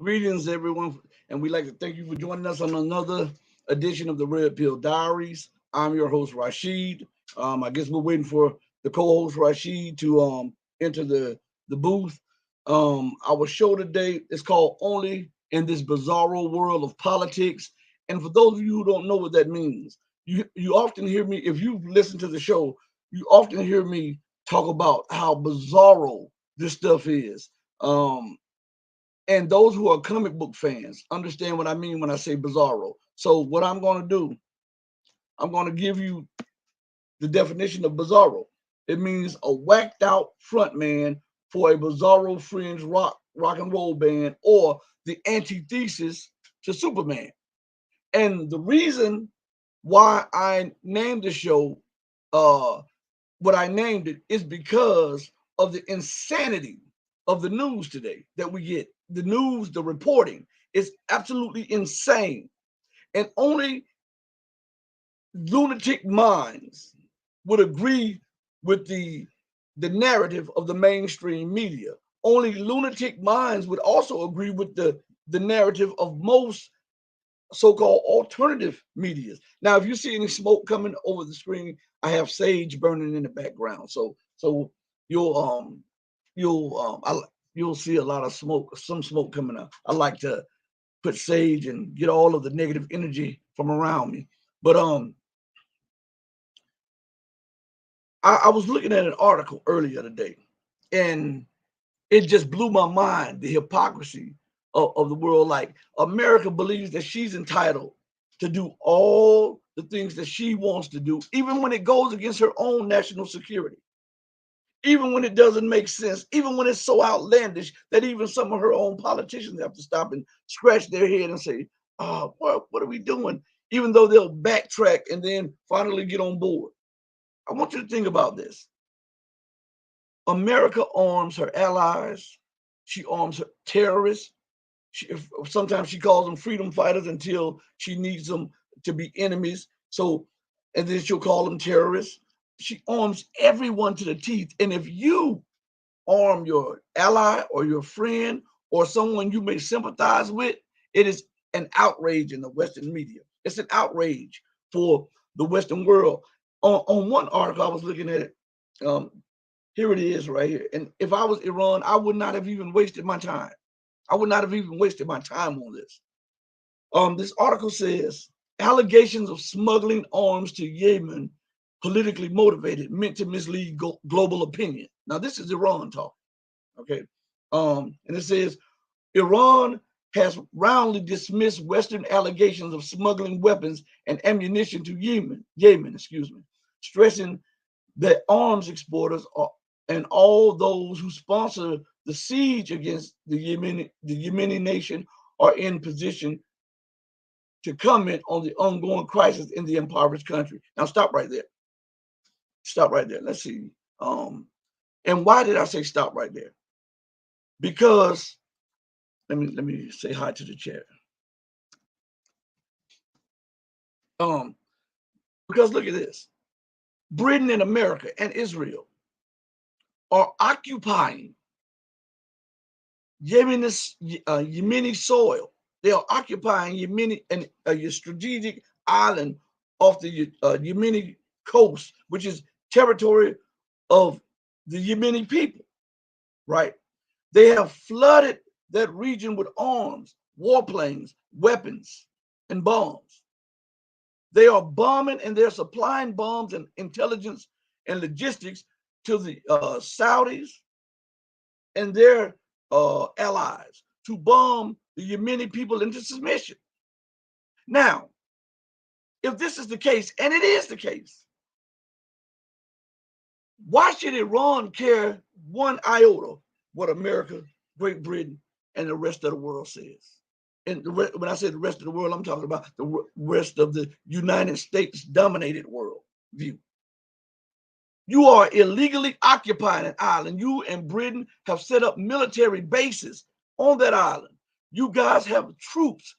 Greetings, everyone, and we'd like to thank you for joining us on another edition of the Red Pill Diaries. I'm your host, Rashid. I guess we're waiting for the co-host Rashid to enter the booth. Our show today is called "Only in This Bizarro World of Politics." And for those of you who don't know what that means, you often hear me. If you've listened to the show, you often hear me talk about how bizarro this stuff is. And those who are comic book fans understand what I mean when I say bizarro. So what I'm going to do, I'm going to give you the definition of bizarro. It means a whacked out frontman for a bizarro fringe rock and roll band, or the antithesis to Superman. And the reason why I named the show uh what I named it is because of the insanity of the news today that we get. The news, the reporting is absolutely insane. And only lunatic minds would agree with the narrative of the mainstream media. Only lunatic minds would also agree with the narrative of most so-called alternative medias. Now, if you see any smoke coming over the screen, I have sage burning in the background. So you'll you'll you'll see a lot of smoke, some smoke coming out. I like to put sage and get all of the negative energy from around me. But I was looking at an article earlier today, and it just blew my mind, the hypocrisy of the world. Like, America believes that she's entitled to do all the things that she wants to do, even when it goes against her own national security, even when it doesn't make sense, even when it's so outlandish that even some of her own politicians have to stop and scratch their head and say, oh, what are we doing? Even though they'll backtrack and then finally get on board. I want you to think about this. America arms her allies. She arms her terrorists. Sometimes she calls them freedom fighters until she needs them to be enemies. So, and then she'll call them terrorists. She arms everyone to the teeth. And if you arm your ally or your friend or someone you may sympathize with, it is an outrage in the Western media. It's an outrage for the Western world. On one article, I was looking at it. Here it is right here. And if I was Iran, I would not have even wasted my time. I would not have even wasted my time on this. This article says allegations of smuggling arms to Yemen, politically motivated, meant to mislead global opinion. Now, this is Iran talking. Okay. And it says Iran has roundly dismissed Western allegations of smuggling weapons and ammunition to Yemen, stressing that arms exporters and all those who sponsor the siege against the Yemeni nation are in position to comment on the ongoing crisis in the impoverished country. Now, stop right there. Stop right there. Let's see. And why did I say stop right there? Because let me say hi to the chat. Because look at this. Britain and America and Israel are occupying Yemeni soil. They are occupying Yemeni and a strategic island off the Yemeni coast, which is territory of the Yemeni people, right? They have flooded that region with arms, warplanes, weapons, and bombs. They are bombing and they're supplying bombs and intelligence and logistics to the Saudis and their allies to bomb the Yemeni people into submission. Now, if this is the case, and it is the case, why should Iran care one iota what America, Great Britain, and the rest of the world says? And when I say the rest of the world, I'm talking about the rest of the United States dominated world view. You are illegally occupying an island. You and Britain have set up military bases on that island. You guys have troops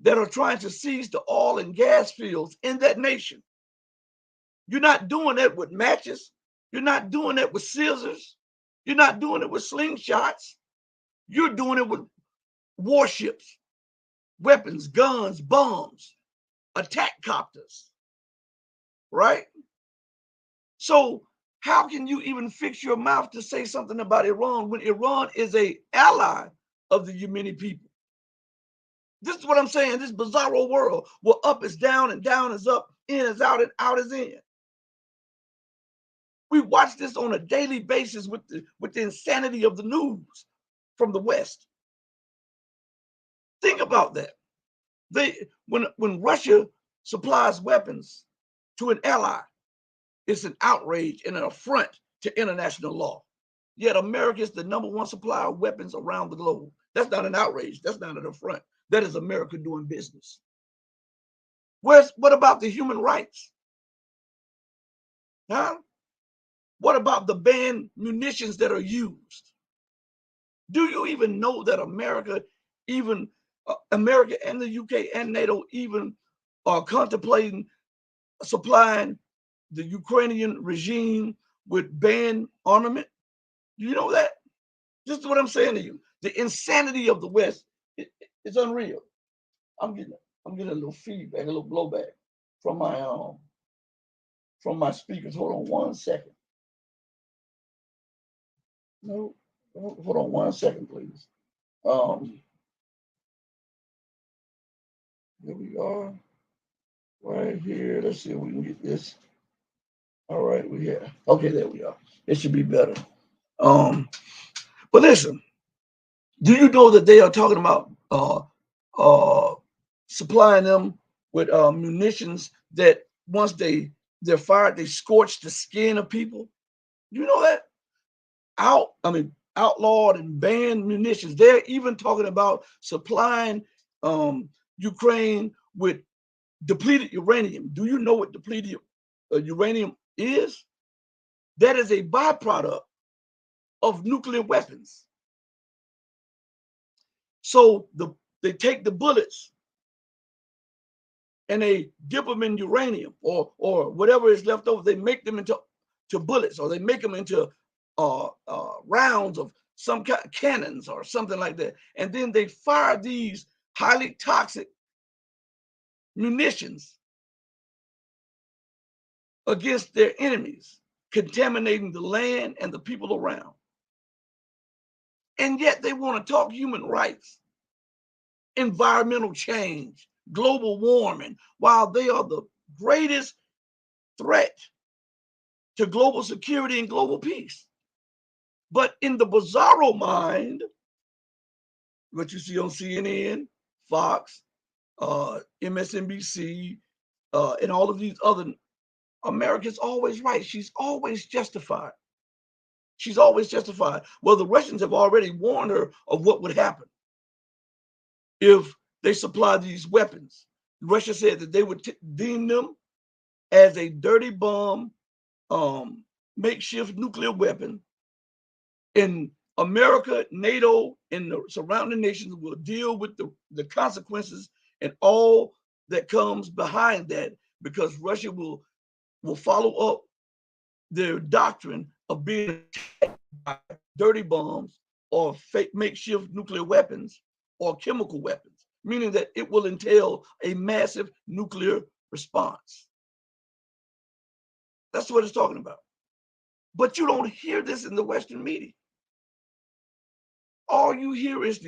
that are trying to seize the oil and gas fields in that nation. You're not doing that with matches. You're not doing that with scissors. You're not doing it with slingshots. You're doing it with warships, weapons, guns, bombs, attack copters, right? So how can you even fix your mouth to say something about Iran when Iran is an ally of the Yemeni people? This is what I'm saying. This bizarro world where up is down and down is up, in is out and out is in. We watch this on a daily basis with the insanity of the news from the West. Think about that. When Russia supplies weapons to an ally, it's an outrage and an affront to international law. Yet America is the #1 supplier of weapons around the globe. That's not an outrage. That's not an affront. That is America doing business. What about the human rights? Huh? What about the banned munitions that are used? Do you even know that America and the UK and NATO even are contemplating supplying the Ukrainian regime with banned armament? Do you know that? This is what I'm saying to you. The insanity of the West is unreal. I'm getting a little feedback, a little blowback from my speakers. Hold on one second. No, hold on one second, please. Here we are, right here. Let's see if we can get this. All right, we here. Okay, there we are. It should be better. But listen, do you know that they are talking about supplying them with munitions that once they're fired, they scorch the skin of people? You know that? Outlawed and banned munitions. They're even talking about supplying Ukraine with depleted uranium. Do you know what depleted uranium is? That is a byproduct of nuclear weapons. So they take the bullets and they dip them in uranium or whatever is left over. They make them into bullets, or they make them into rounds of some kind of cannons or something like that. And then they fire these highly toxic munitions against their enemies, contaminating the land and the people around. And yet they want to talk human rights, environmental change, global warming, while they are the greatest threat to global security and global peace. But in the bizarro mind, what you see on CNN, Fox, MSNBC, and all of these other, America's always right. She's always justified. She's always justified. Well, the Russians have already warned her of what would happen if they supply these weapons. Russia said that they would deem them as a dirty bomb, makeshift nuclear weapon. In America, NATO, and the surrounding nations will deal with the consequences and all that comes behind that, because Russia will follow up their doctrine of being attacked by dirty bombs or fake makeshift nuclear weapons or chemical weapons, meaning that it will entail a massive nuclear response. That's what it's talking about. But you don't hear this in the Western media. All you hear is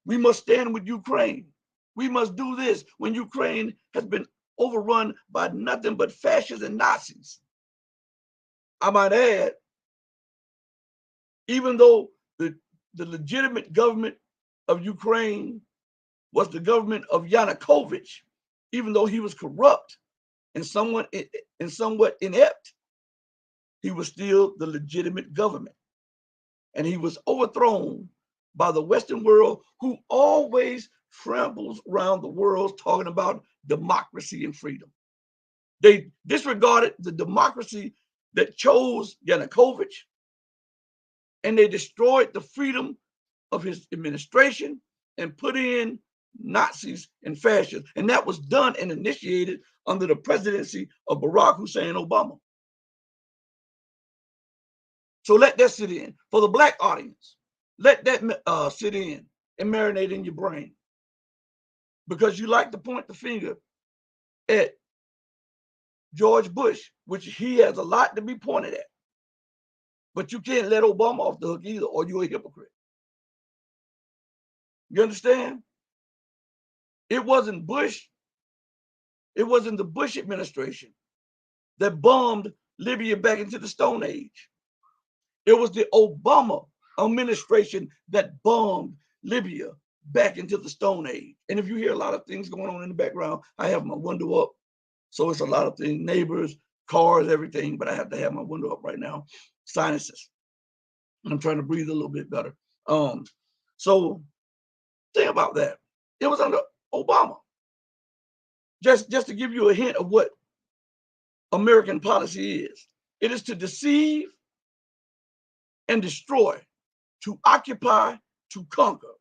we must stand with Ukraine. We must do this when Ukraine has been overrun by nothing but fascists and Nazis. I might add, even though the legitimate government of Ukraine was the government of Yanukovych, even though he was corrupt and somewhat inept, he was still the legitimate government. And he was overthrown by the Western world, who always tramples around the world talking about democracy and freedom. They disregarded the democracy that chose Yanukovych, and they destroyed the freedom of his administration and put in Nazis and fascists. And that was done and initiated under the presidency of Barack Hussein Obama. So let that sit in. For the Black audience, let that sit in. and marinate in your brain, because you like to point the finger at George Bush, which he has a lot to be pointed at. But you can't let Obama off the hook either, or you're a hypocrite. You understand? It wasn't Bush. It wasn't the Bush administration that bombed Libya back into the Stone Age. It was the Obama administration that bombed Libya back into the Stone Age. And if you hear a lot of things going on in the background, I have my window up. So it's a lot of things, neighbors, cars, everything, but I have to have my window up right now. Sinuses. I'm trying to breathe a little bit better. So think about that. It was under Obama. Just to give you a hint of what American policy is. It is to deceive and destroy, to occupy, to conquer,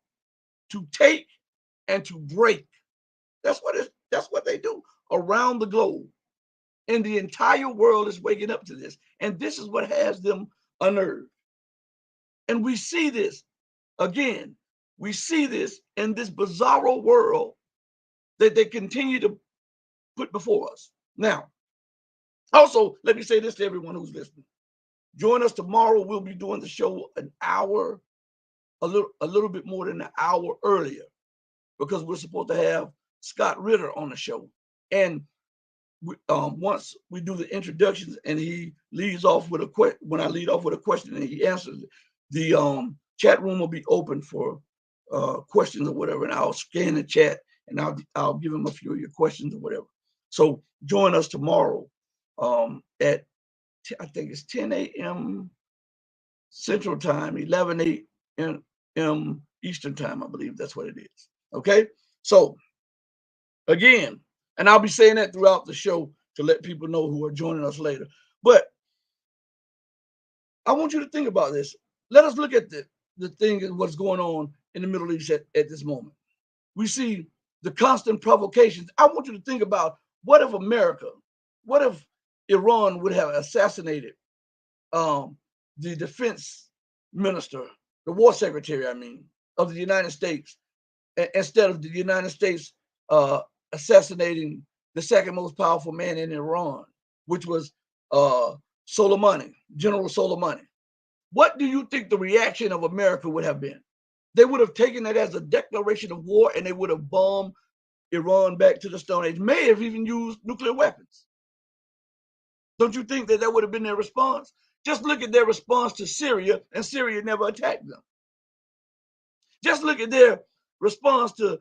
to take, and to break. That's what they do around the globe. And the entire world is waking up to this. And this is what has them unnerved. And we see this again. We see this in this bizarro world that they continue to put before us. Now, also, let me say this to everyone who's listening. Join us tomorrow. We'll be doing the show an hour, a little bit more than an hour earlier, because we're supposed to have Scott Ritter on the show. And once we do the introductions and he leads off with a question, when I lead off with a question and he answers it, the chat room will be open for questions or whatever, and I'll scan the chat and I'll give him a few of your questions or whatever. So join us tomorrow at I think it's 10 a.m. Central Time, 11 a.m. Eastern Time. I believe that's what it is. Okay, so again, and I'll be saying that throughout the show to let people know who are joining us later. But I want you to think about this. Let us look at the thing and what's going on in the Middle East at this moment. We see the constant provocations. I want you to think about, what if America, what if Iran would have assassinated the defense minister, the war secretary, I mean, of the United States, instead of the United States assassinating the second most powerful man in Iran, which was Soleimani, General Soleimani. What do you think the reaction of America would have been? They would have taken it as a declaration of war, and they would have bombed Iran back to the Stone Age, may have even used nuclear weapons. Don't you think that would have been their response? Just look at their response to Syria, and Syria never attacked them. Just look at their response to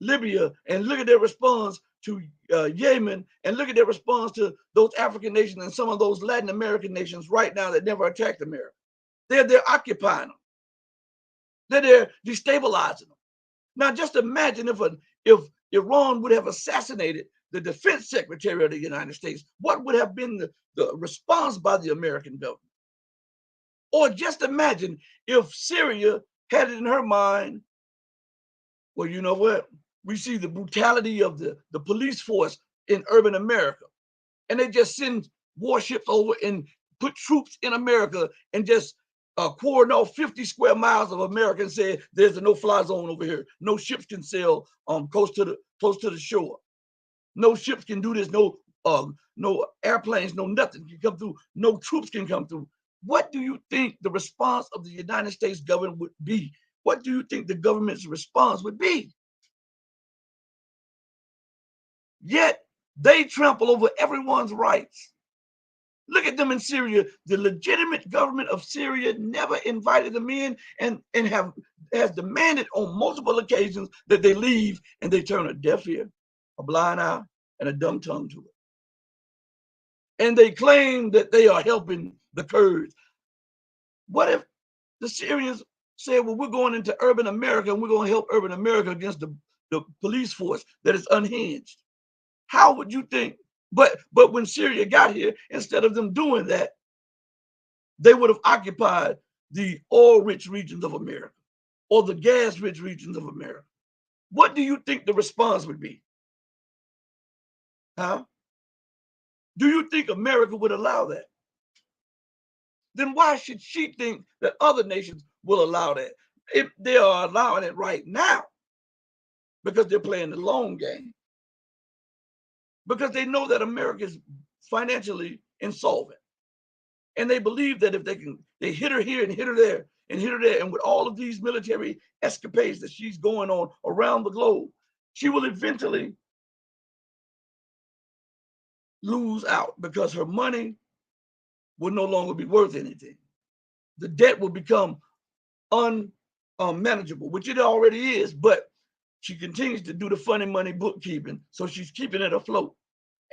Libya, and look at their response to Yemen, and look at their response to those African nations and some of those Latin American nations right now that never attacked America. They're occupying them. They're there destabilizing them. Now, just imagine if Iran would have assassinated the defense secretary of the United States, what would have been the response by the American government? Or just imagine if Syria had it in her mind, well, you know what? We see the brutality of the police force in urban America, and they just send warships over and put troops in America and just cordon off 50 square miles of America and say there's a no-fly zone over here. No ships can sail close to the shore. No ships can do this. No airplanes, no nothing can come through. No troops can come through. What do you think the response of the United States government would be? What do you think the government's response would be? Yet they trample over everyone's rights. Look at them in Syria. The legitimate government of Syria never invited them in, and has demanded on multiple occasions that they leave, and they turn a deaf ear, a blind eye, and a dumb tongue to it. And they claim that they are helping the Kurds. What if the Syrians said, well, we're going into urban America and we're going to help urban America against the police force that is unhinged? How would you think? But when Syria got here, instead of them doing that, they would have occupied the oil-rich regions of America or the gas-rich regions of America. What do you think the response would be? Huh? Do you think America would allow that? Then why should she think that other nations will allow that? They are allowing it right now because they're playing the long game. Because they know that America is financially insolvent. And they believe that if they hit her here and hit her there and hit her there, and with all of these military escapades that she's going on around the globe, she will eventually lose out because her money will no longer be worth anything. The debt will become unmanageable, which it already is, but she continues to do the funny money bookkeeping, so she's keeping it afloat.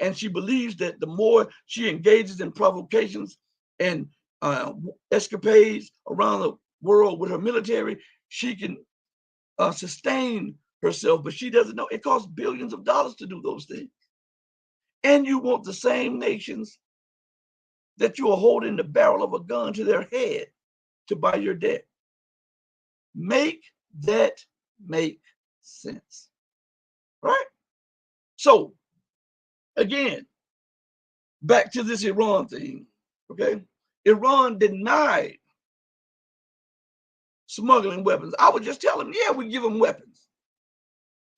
And she believes that the more she engages in provocations and escapades around the world with her military, she can sustain herself. But she doesn't know it costs billions of dollars to do those things. And you want the same nations that you are holding the barrel of a gun to their head to buy your debt. Make that make sense, right? So again, back to this Iran thing, okay? Iran denied smuggling weapons. I would just tell them, yeah, we give them weapons.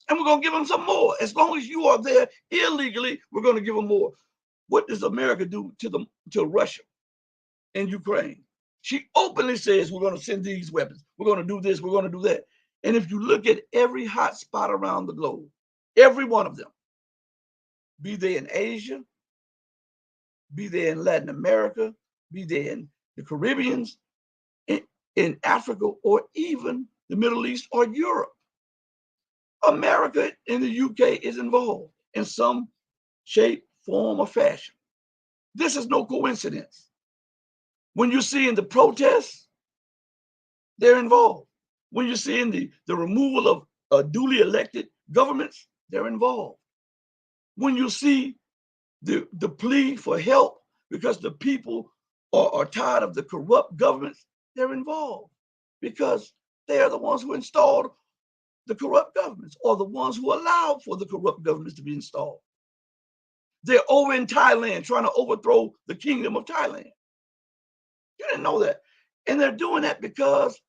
And we're going to give them some more. As long as you are there illegally, we're going to give them more. What does America do to Russia and Ukraine? She openly says, we're going to send these weapons. We're going to do this. We're going to do that. And if you look at every hot spot around the globe, every one of them, be they in Asia, be they in Latin America, be they in the Caribbeans, in Africa, or even the Middle East or Europe, America and the UK is involved in some shape, form, or fashion. This is no coincidence. When you see in the protests, they're involved. When you see in the removal of duly elected governments, they're involved. When you see the plea for help because the people are tired of the corrupt governments, they're involved because they are the ones who installed the corrupt governments, or the ones who allowed for the corrupt governments to be installed. They're over in Thailand trying to overthrow the kingdom of Thailand. You didn't know that. And they're doing that because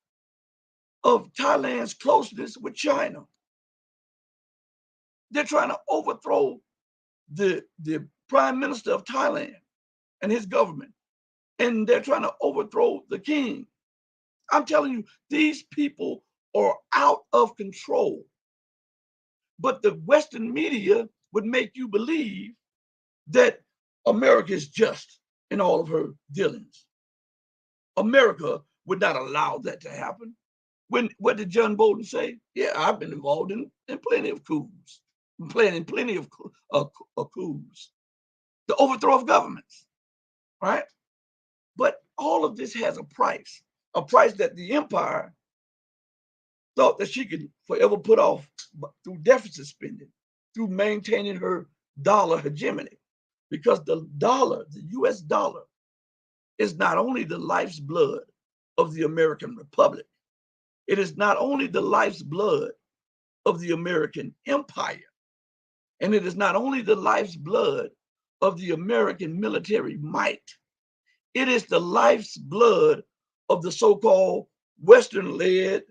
of Thailand's closeness with China. They're trying to overthrow the prime minister of Thailand and his government. And they're trying to overthrow the king. I'm telling you, these people are out of control. But the Western media would make you believe that America is just in all of her dealings. America would not allow that to happen. What did John Bolton say? Yeah, I've been involved in plenty of coups, planning plenty of coups, the overthrow of governments, right? But all of this has a price that the empire thought that she could forever put off through deficit spending, through maintaining her dollar hegemony. Because the dollar, the US dollar, is not only the life's blood of the American Republic, it is not only the life's blood of the American empire, and it is not only the life's blood of the American military might, it is the life's blood of the so-called Western-led,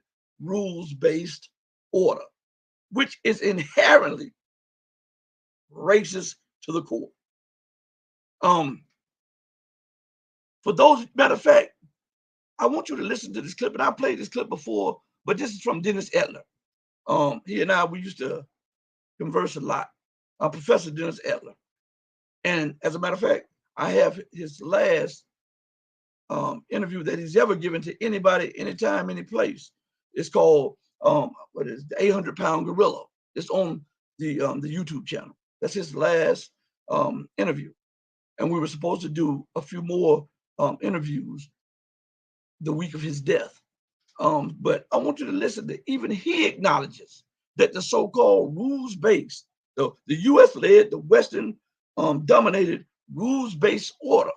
rules-based order, which is inherently racist to the core. For those, matter of fact, I want you to listen to this clip, and I played this clip before, but this is from Dennis Etler. He and I, we used to converse a lot. Professor Dennis Etler. And as a matter of fact, I have his last interview that he's ever given to anybody, anytime, any place. It's called what is the 800-pound gorilla. It's on the YouTube channel. That's his last interview. And we were supposed to do a few more interviews the week of his death. But I want you to listen to, even he acknowledges that the so-called rules-based, the US-led, the Western dominated rules-based order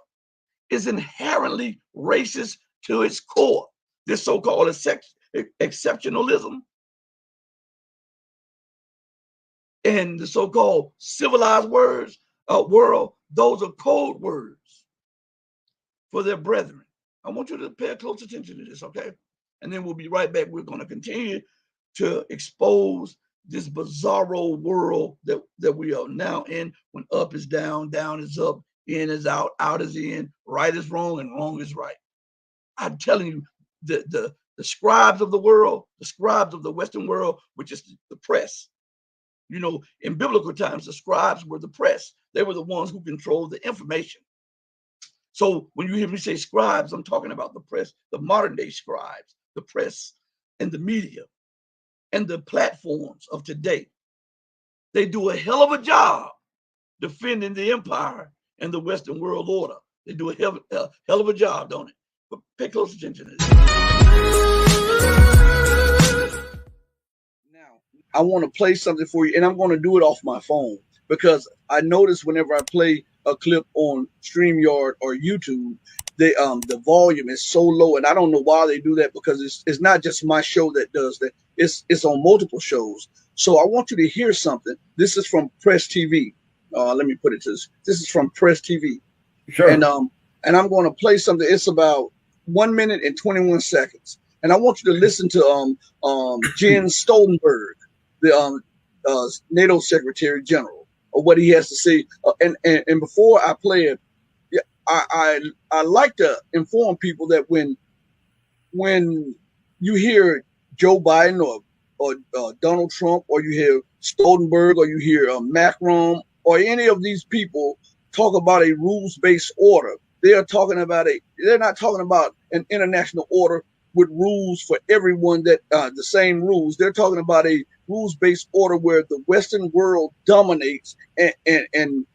is inherently racist to its core. This so-called exceptionalism and the so-called civilized world, those are code words for their brethren. I want you to pay close attention to this, okay? and then we'll be right back. We're going to continue to expose this bizarro world that we are now in, when up is down, down is up, in is out is in, right is wrong, and wrong is right. I'm telling you, the scribes of the world, the scribes of the Western world, which is the press. You know, in biblical times, the scribes were the press. They were the ones who controlled the information. So when you hear me say scribes, I'm talking about the press, the modern day scribes, the press and the media and the platforms of today. They do a hell of a job defending the empire and the Western world order. They do a hell of a job, don't it? But pay close attention to this. Now, I want to play something for you, and I'm going to do it off my phone, because I notice whenever I play a clip on StreamYard or YouTube, the volume is so low, and I don't know why they do that, because it's not just my show that does that. It's on multiple shows. So I want you to hear something. This is from Press TV. Let me put it to this. This is from Press TV. Sure. And I'm going to play something. It's about 1 minute and 21 seconds. And I want you to listen to Jens Stoltenberg, the NATO Secretary General, or what he has to say. And before I play it, I like to inform people that when you hear Joe Biden or Donald Trump, or you hear Stoltenberg, or you hear Macron, or any of these people talk about a rules-based order, they're not talking about an international order with rules for everyone, that the same rules. They're talking about a rules-based order where the Western world dominates and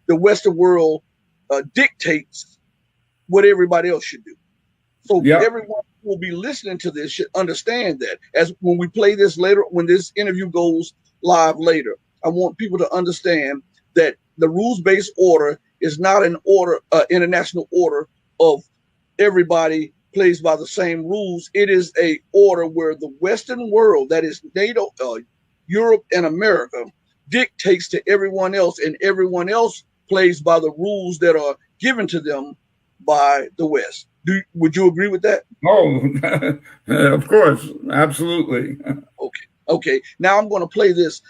the Western world dictates what everybody else should do. So everyone who will be listening to this should understand that. As when we play this later, when this interview goes live later, I want people to understand that the rules-based order is not an order, international order of everybody plays by the same rules. It is a order where the Western world, that is NATO, Europe, and America, dictates to everyone else, and everyone else plays by the rules that are given to them by the West. Would you agree with that? Oh, of course, absolutely. Okay. Now I'm going to play this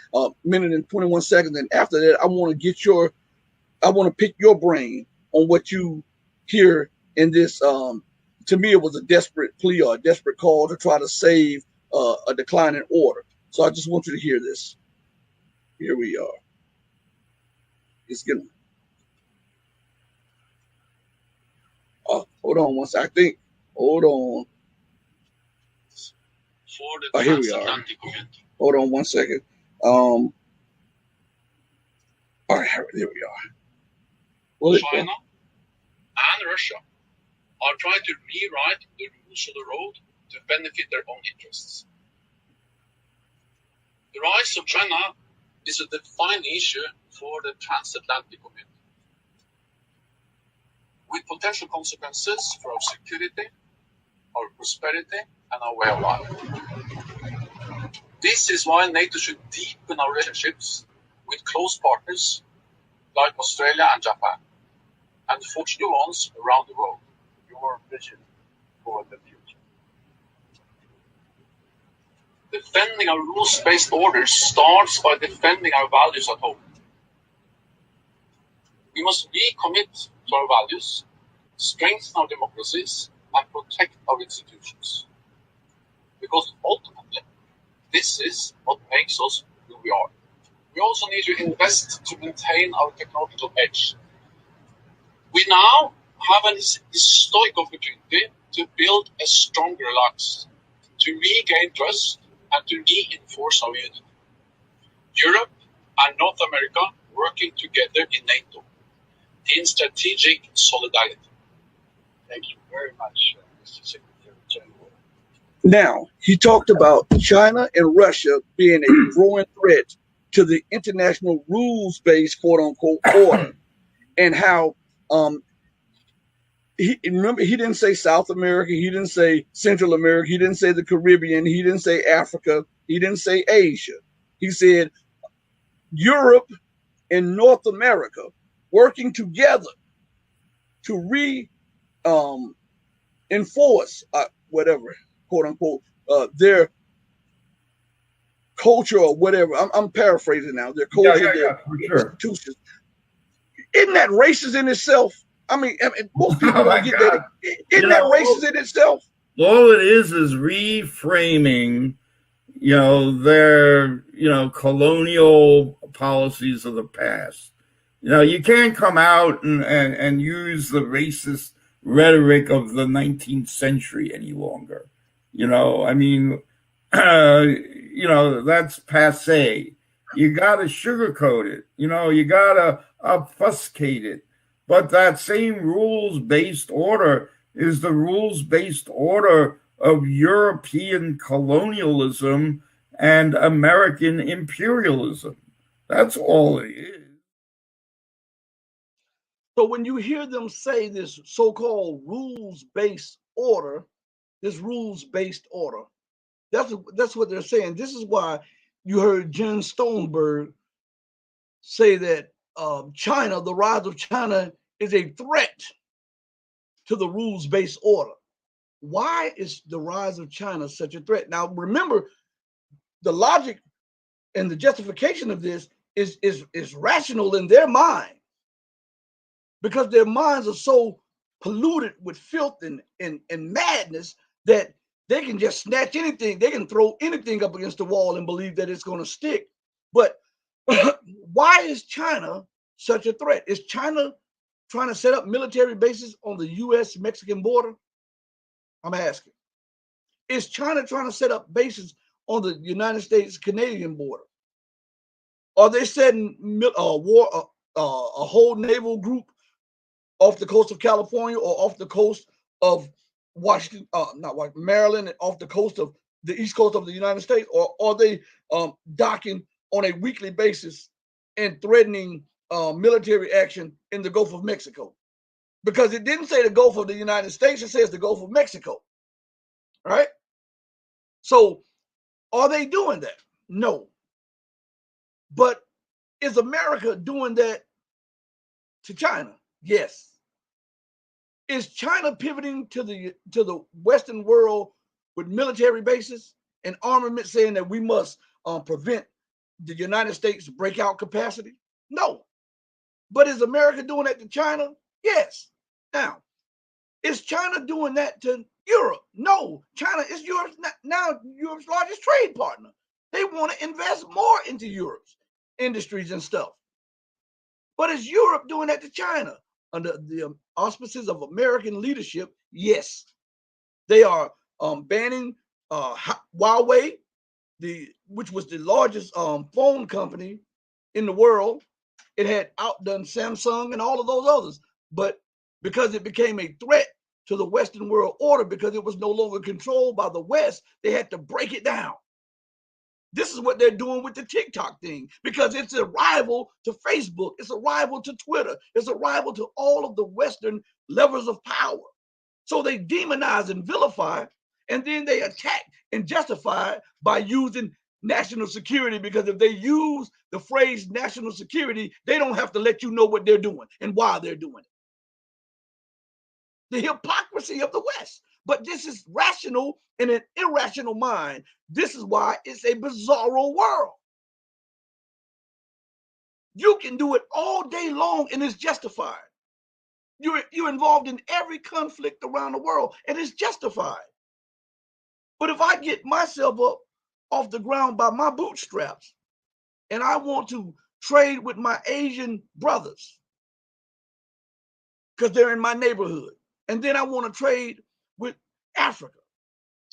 minute and 21 seconds, and after that, I want to pick your brain on what you hear in this. To me, it was a desperate plea or a desperate call to try to save a declining order. So I just want you to hear this. Here we are. It's getting. Hold on one second. I think. Hold on. Here we are. Hold on one second. All right, there we are. China and Russia are trying to rewrite the rules of the road to benefit their own interests. The rise of China is a defining issue for the transatlantic community, with potential consequences for our security, our prosperity, and our way of life. This is why NATO should deepen our relationships with close partners like Australia and Japan, and fortunate ones around the world. Your vision for the future. Defending our rules-based orders starts by defending our values at home. We must recommit to our values, strengthen our democracies, and protect our institutions. Because ultimately, this is what makes us who we are. We also need to invest to maintain our technological edge. We now have an historic opportunity to build a stronger alliance, to regain trust, and to reinforce our unity. Europe and North America working together in NATO, in strategic solidarity. Thank you very much, Mr. Secretary General. Now, he talked about China and Russia being a growing threat to the international rules-based quote-unquote order, and how he didn't say South America, he didn't say Central America, he didn't say the Caribbean, he didn't say Africa, he didn't say Asia. He said Europe and North America working together to enforce whatever. quote unquote, their culture or whatever. I'm paraphrasing now. Their culture, their For sure. institutions. Isn't that racist in itself? I mean, most people Oh don't my get that. God. Isn't that racist in itself? All it is reframing, their, colonial policies of the past. You can't come out and use the racist rhetoric of the 19th century any longer. I mean, that's passe. You got to sugarcoat it. You got to obfuscate it. But that same rules based order is the rules based order of European colonialism and American imperialism. That's all it is. So when you hear them say this so-called rules-based order, that's what they're saying. This is why you heard Jen Stoneberg say that China, the rise of China, is a threat to the rules-based order. Why is the rise of China such a threat? Now, remember, the logic and the justification of this is rational in their mind, because their minds are so polluted with filth and madness that they can just snatch anything. They can throw anything up against the wall and believe that it's going to stick. But why is China such a threat? Is China trying to set up military bases on the U.S.-Mexican border? I'm asking. Is China trying to set up bases on the United States-Canadian border? Are they setting a whole naval group off the coast of California or off the coast of Washington, not Washington, Maryland, and off the coast of the east coast of the United States? Or are they docking on a weekly basis and threatening military action in the Gulf of Mexico? Because it didn't say the Gulf of the United States, it says the Gulf of Mexico, right? So are they doing that? No. But is America doing that to China? Yes. Is China pivoting to the Western world with military bases and armament, saying that we must prevent the United States breakout capacity? No. But is America doing that to China? Yes. Now, is China doing that to Europe? No. China is Europe's largest trade partner. They want to invest more into Europe's industries and stuff. But is Europe doing that to China? Under the auspices of American leadership, yes. They are banning Huawei, which was the largest phone company in the world. It had outdone Samsung and all of those others. But because it became a threat to the Western world order, because it was no longer controlled by the West, they had to break it down. This is what they're doing with the TikTok thing, because it's a rival to Facebook. It's a rival to Twitter. It's a rival to all of the Western levers of power. So they demonize and vilify, and then they attack and justify it by using national security, because if they use the phrase national security, they don't have to let you know what they're doing and why they're doing it. The hypocrisy of the West. But this is rational in an irrational mind. This is why it's a bizarro world. You can do it all day long and it's justified. You're involved in every conflict around the world and it's justified. But if I get myself up off the ground by my bootstraps and I want to trade with my Asian brothers because they're in my neighborhood, and then I want to trade with Africa,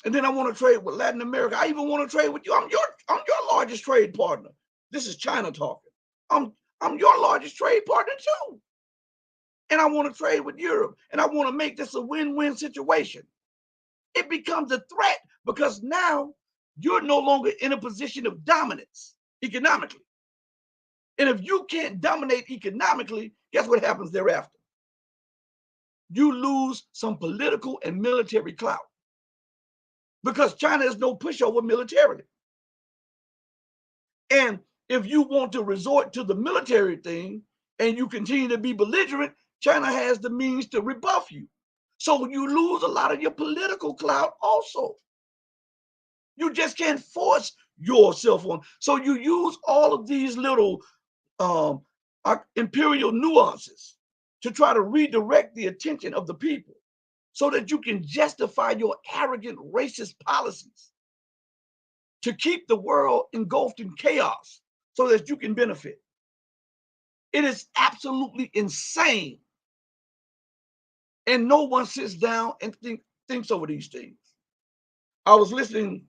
and then I want to trade with Latin America. I even want to trade with you. I'm your largest trade partner. This is China talking. I'm your largest trade partner too. And I want to trade with Europe, and I want to make this a win-win situation. It becomes a threat because now you're no longer in a position of dominance economically. And if you can't dominate economically, guess what happens thereafter? You lose some political and military clout, because China is no pushover militarily. And if you want to resort to the military thing and you continue to be belligerent, China has the means to rebuff you. So you lose a lot of your political clout also. You just can't force yourself on. So you use all of these little imperial nuances to try to redirect the attention of the people so that you can justify your arrogant racist policies to keep the world engulfed in chaos so that you can benefit. It is absolutely insane. And no one sits down and thinks over these things. I was listening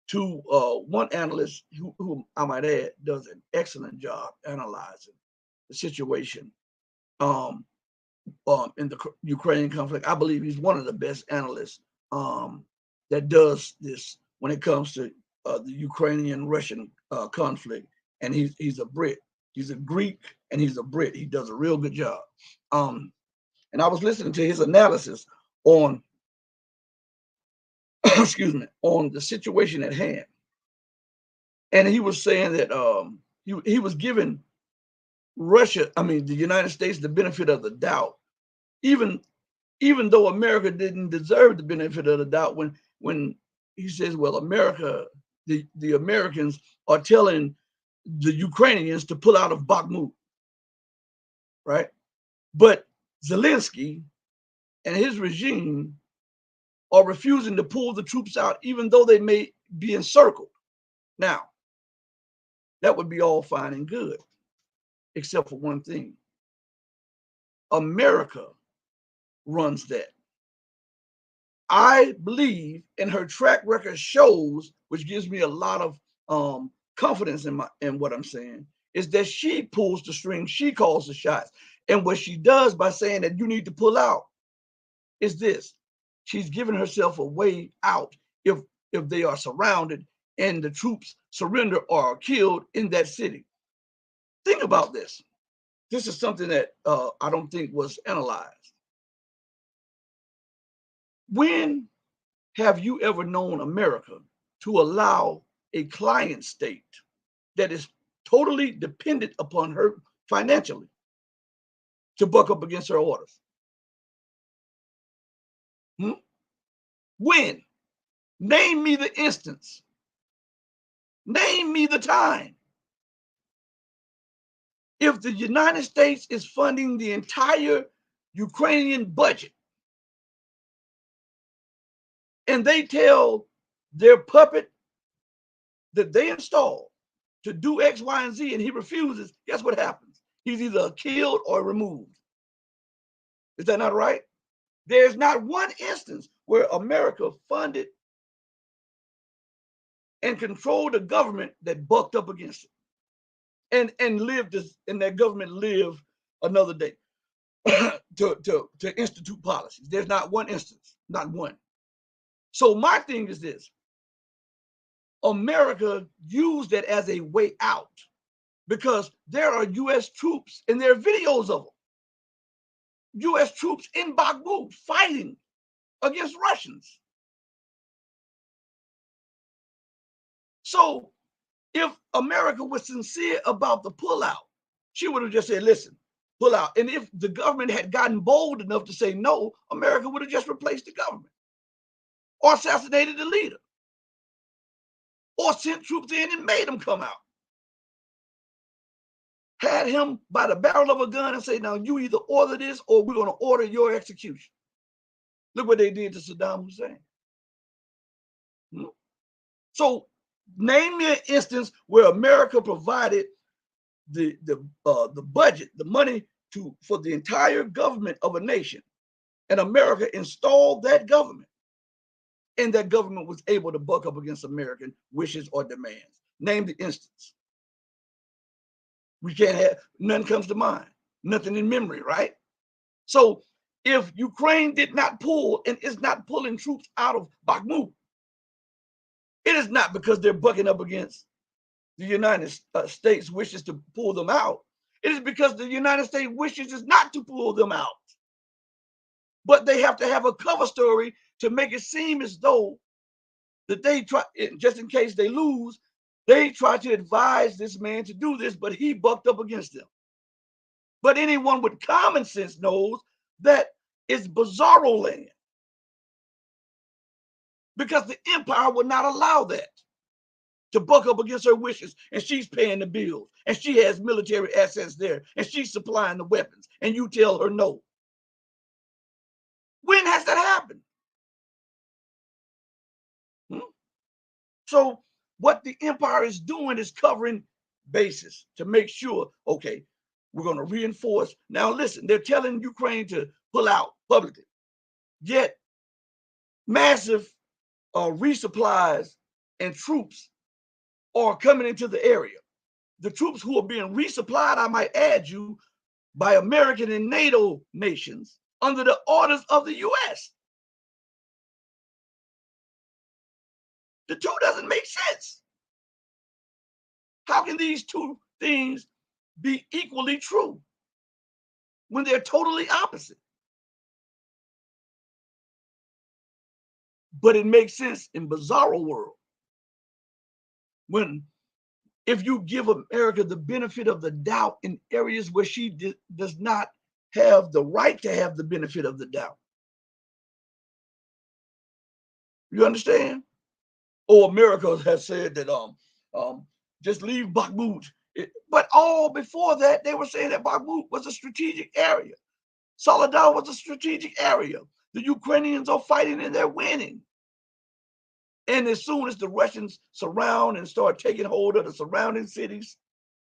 to one analyst who I might add does an excellent job analyzing the situation in the Ukrainian conflict. I believe he's one of the best analysts that does this when it comes to the Ukrainian-Russian conflict. And he's a Brit. He's a Greek and he's a Brit. He does a real good job. And I was listening to his analysis on, excuse me, on the situation at hand. And he was saying that he was giving Russia, the United States, the benefit of the doubt, even though America didn't deserve the benefit of the doubt when he says, well, America, the Americans are telling the Ukrainians to pull out of Bakhmut, right? But Zelensky and his regime are refusing to pull the troops out, even though they may be encircled. Now, that would be all fine and good, except for one thing. America runs that. I believe, and her track record shows, which gives me a lot of confidence in what I'm saying, is that she pulls the strings, she calls the shots. And what she does by saying that you need to pull out is this. She's giving herself a way out if they are surrounded and the troops surrender or are killed in that city. Think about this. This is something that I don't think was analyzed. When have you ever known America to allow a client state that is totally dependent upon her financially to buck up against her orders? When? Name me the instance. Name me the time. If the United States is funding the entire Ukrainian budget and they tell their puppet that they install to do X, Y, and Z, and he refuses, guess what happens? He's either killed or removed. Is that not right? There's not one instance where America funded and controlled a government that bucked up against it and lived this, and that government lived another day to institute policies. There's not one instance, not one. So my thing is this. America used it as a way out because there are U.S. troops and there are videos of them. U.S. troops in Bakhmut fighting against Russians. So if America was sincere about the pullout, she would have just said, listen, pull out. And if the government had gotten bold enough to say no, America would have just replaced the government or assassinated the leader or sent troops in and made them come out. Had him by the barrel of a gun and say, now you either order this or we're going to order your execution. Look what they did to Saddam Hussein. So name me an instance where America provided the budget, the money for the entire government of a nation, and America installed that government, and that government was able to buck up against American wishes or demands. Name the instance. We can't have, none comes to mind, nothing in memory, right? So if Ukraine did not pull and is not pulling troops out of Bakhmut, it is not because they're bucking up against the United States wishes to pull them out. It is because the United States wishes is not to pull them out. But they have to have a cover story to make it seem as though that they try, just in case they lose, they try to advise this man to do this, but he bucked up against them. But anyone with common sense knows that it's bizarro land. because the empire would not allow that to buck up against her wishes. And she's paying the bills, and she has military assets there, and she's supplying the weapons, and you tell her no. When has that happened? So what the empire is doing is covering bases to make sure, okay, we're going to reinforce. Now, listen, they're telling Ukraine to pull out publicly, yet massive resupplies and troops are coming into the area. The troops who are being resupplied, I might add you, by American and NATO nations under the orders of the U.S. The two doesn't make sense. How can these two things be equally true when they're totally opposite? But it makes sense in Bizarro world. When if you give America the benefit of the doubt in areas where she does not have the right to have the benefit of the doubt. You understand? Or America has said that just leave Bakhmut. But all before that, they were saying that Bakhmut was a strategic area. Soledar was a strategic area. The Ukrainians are fighting and they're winning. And as soon as the Russians surround and start taking hold of the surrounding cities,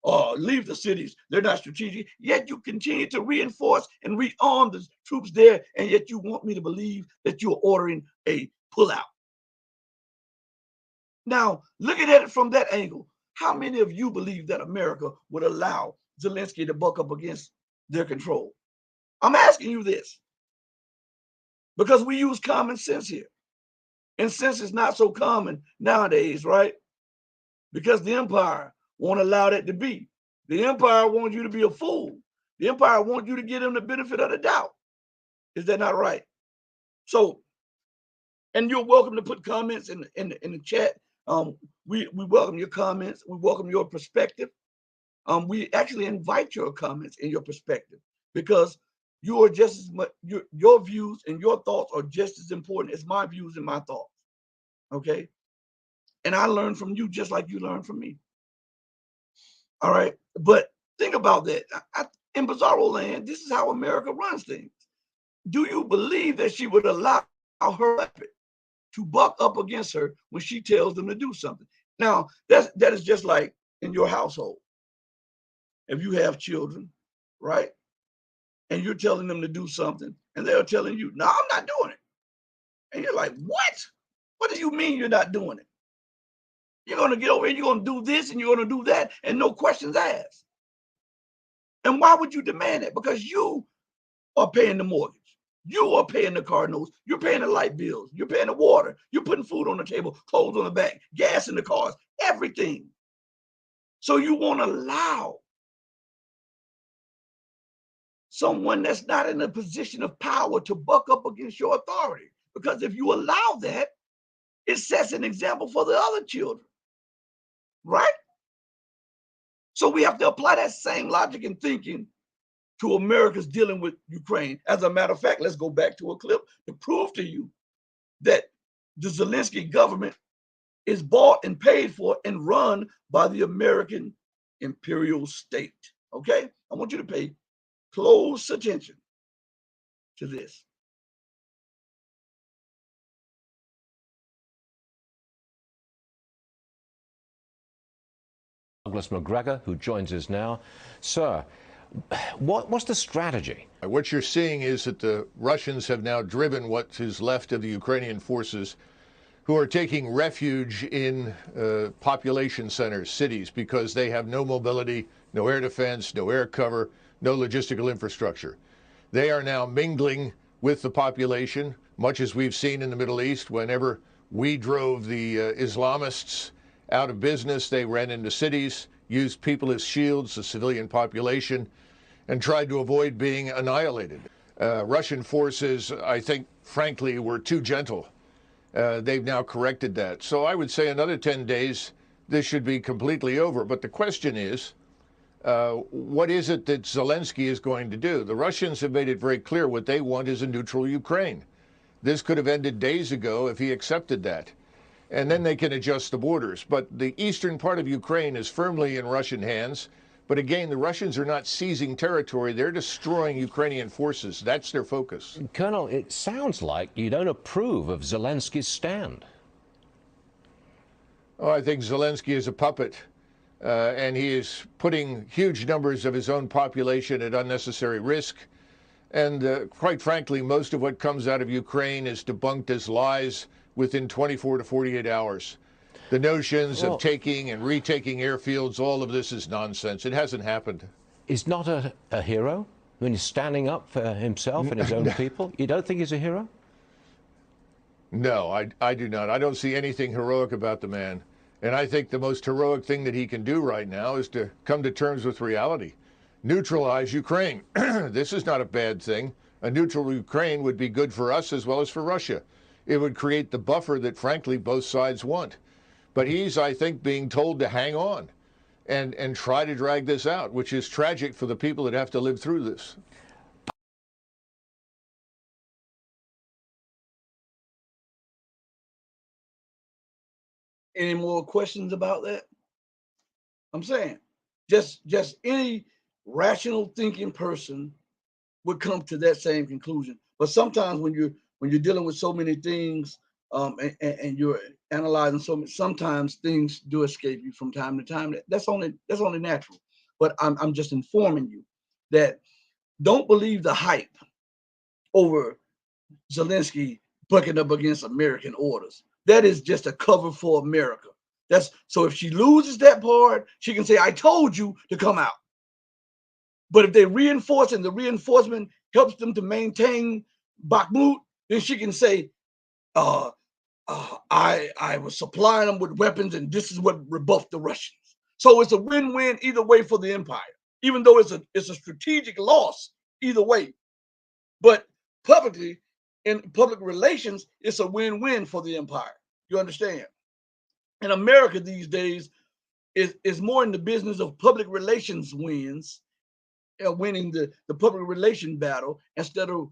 or leave the cities, they're not strategic. Yet you continue to reinforce and rearm the troops there, and yet you want me to believe that you're ordering a pullout. Now, looking at it from that angle, how many of you believe that America would allow Zelensky to buck up against their control? I'm asking you this because we use common sense here. And sense is not so common nowadays, right? Because the empire won't allow that to be. The empire wants you to be a fool. The empire wants you to give them the benefit of the doubt. Is that not right? So, and you're welcome to put comments in the chat. We welcome your comments. We welcome your perspective. We actually invite your comments and your perspective because you are just as much, your views and your thoughts are just as important as my views and my thoughts. Okay? And I learn from you just like you learn from me. All right? But think about that. In Bizarro land, this is how America runs things. Do you believe that she would allow her weapon to buck up against her when she tells them to do something? Now, that is just like in your household. If you have children, right? And you're telling them to do something, and they're telling you, no, I'm not doing it. And you're like, what? What do you mean you're not doing it? You're going to get over here, you're going to do this, and you're going to do that, and no questions asked. And why would you demand it? Because you are paying the mortgage. You are paying the car notes. You're paying the light bills. You're paying the water. You're putting food on the table, clothes on the back, gas in the cars, everything. So you won't allow someone that's not in a position of power to buck up against your authority. Because if you allow that, it sets an example for the other children, right? So we have to apply that same logic and thinking to America's dealing with Ukraine. As a matter of fact, let's go back to a clip to prove to you that the Zelensky government is bought and paid for and run by the American imperial state. Okay? I want you to pay close attention to this. Douglas McGregor, who joins us now. Sir, what's the strategy? What you're seeing is that the Russians have now driven what is left of the Ukrainian forces who are taking refuge in population centers, cities, because they have no mobility, no air defense, no air cover, no logistical infrastructure. They are now mingling with the population, much as we've seen in the Middle East. Whenever we drove the Islamists out of business, they ran into cities, used people as shields, the civilian population, and tried to avoid being annihilated. Russian forces, I think, frankly, were too gentle. They've now corrected that. So I would say another 10 days, this should be completely over. But the question is, what is it that Zelensky is going to do? The Russians have made it very clear what they want is a neutral Ukraine. This could have ended days ago if he accepted that. And then they can adjust the borders. But the eastern part of Ukraine is firmly in Russian hands. But again, the Russians are not seizing territory. They're destroying Ukrainian forces. That's their focus. Colonel, it sounds like you don't approve of Zelensky's stand. Oh, I think Zelensky is a puppet. And he is putting huge numbers of his own population at unnecessary risk. And quite frankly, most of what comes out of Ukraine is debunked as lies within 24 to 48 hours. The notions of taking and retaking airfields, all of this is nonsense. It hasn't happened. He's not a hero when he's standing up for himself and his own people? You don't think he's a hero? No, I do not. I don't see anything heroic about the man. And I think the most heroic thing that he can do right now is to come to terms with reality. Neutralize Ukraine. This is not a bad thing. A neutral Ukraine would be good for us as well as for Russia. It would create the buffer that, frankly, both sides want. But he's, I think, being told to hang on and try to drag this out, which is tragic for the people that have to live through this. Any more questions about that? I'm saying just any rational thinking person would come to that same conclusion. But sometimes when you're dealing with so many things and you're analyzing so many, sometimes things do escape you from time to time. That's only natural. But I'm just informing you that don't believe the hype over Zelensky bucking up against American orders. That is just a cover for America. That's so if she loses that part, she can say, I told you to come out. But if they reinforce and the reinforcement helps them to maintain Bakhmut, then she can say, I was supplying them with weapons and this is what rebuffed the Russians. So it's a win-win either way for the empire, even though it's a strategic loss either way. But publicly, in public relations, it's a win-win for the empire. You understand? And America these days is more in the business of public relations wins, winning the public relation battle instead of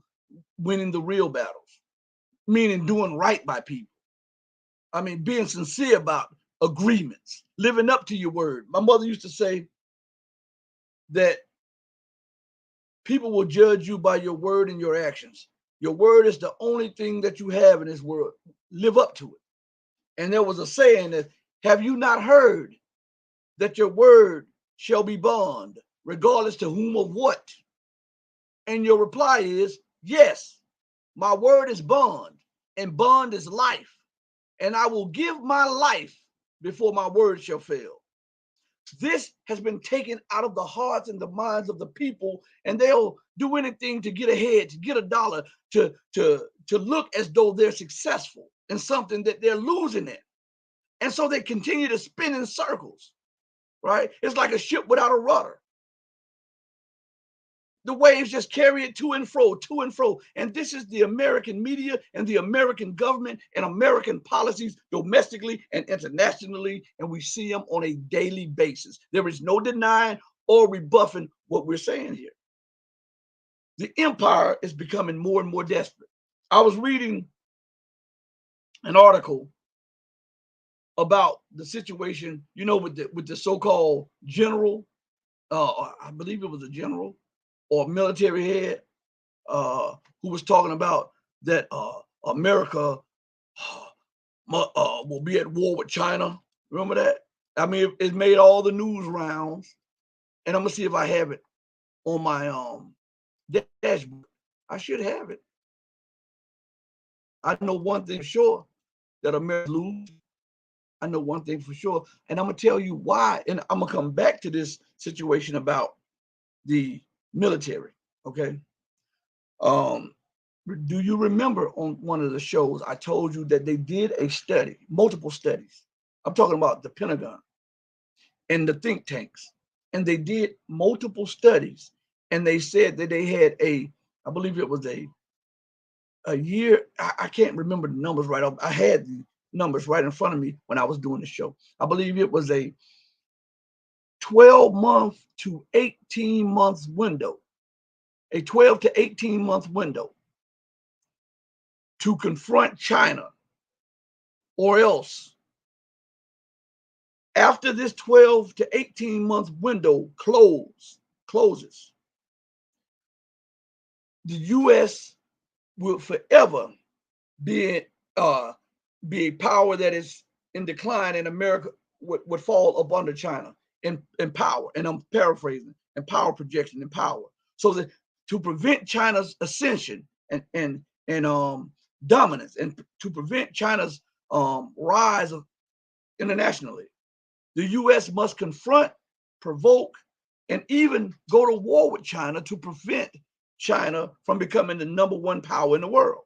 winning the real battles, meaning doing right by people. I mean, being sincere about agreements, living up to your word. My mother used to say that people will judge you by your word and your actions. Your word is the only thing that you have in this world. Live up to it. And there was a saying that, have you not heard that your word shall be bond, regardless to whom or what? And your reply is, yes, my word is bond, and bond is life. And I will give my life before my word shall fail. This has been taken out of the hearts and the minds of the people, and they'll do anything to get ahead, to get a dollar, to look as though they're successful in something that they're losing in. And so they continue to spin in circles, right? It's like a ship without a rudder. The waves just carry it to and fro, to and fro. And this is the American media and the American government and American policies domestically and internationally. And we see them on a daily basis. There is no denying or rebuffing what we're saying here. The empire is becoming more and more desperate. I was reading an article about the situation, you know, with the so-called general, I believe it was a general or military head, who was talking about that America will be at war with China. Remember that? I mean, it made all the news rounds, and I'm gonna see if I have it on my dashboard. I should have it. I know one thing for sure, that America lose. I know one thing for sure, and I'm gonna tell you why. And I'm gonna come back to this situation about the military. Okay. Do you remember on one of the shows I told you that they did a study, multiple studies? I'm talking about the Pentagon and the think tanks, and they did multiple studies, and they said that they had I believe it was a year. I can't remember the numbers right off. I had the numbers right in front of me when I was doing the show. I believe it was a 12-month to 18-month window, a 12 to 18-month window to confront China, or else after this 12 to 18 month window closes, the U.S. will forever be a power that is in decline, and America would fall up under China in power. And I'm paraphrasing, in power projection and power. So that to prevent China's ascension and dominance, and to prevent China's rise internationally, the U.S. must confront, provoke, and even go to war with China to prevent China from becoming the #1 power in the world.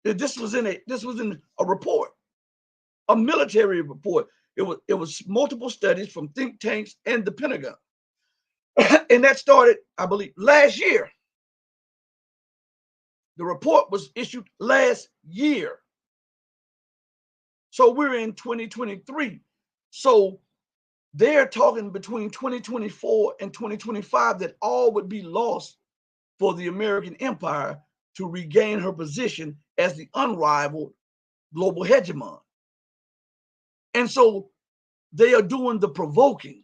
This was in a report, a military report. It was multiple studies from think tanks and the Pentagon, and that started, I believe, last year. The report was issued last year, so we're in 2023. So they're talking between 2024 and 2025 that all would be lost for the American empire to regain her position as the unrivaled global hegemon. And so they are doing the provoking,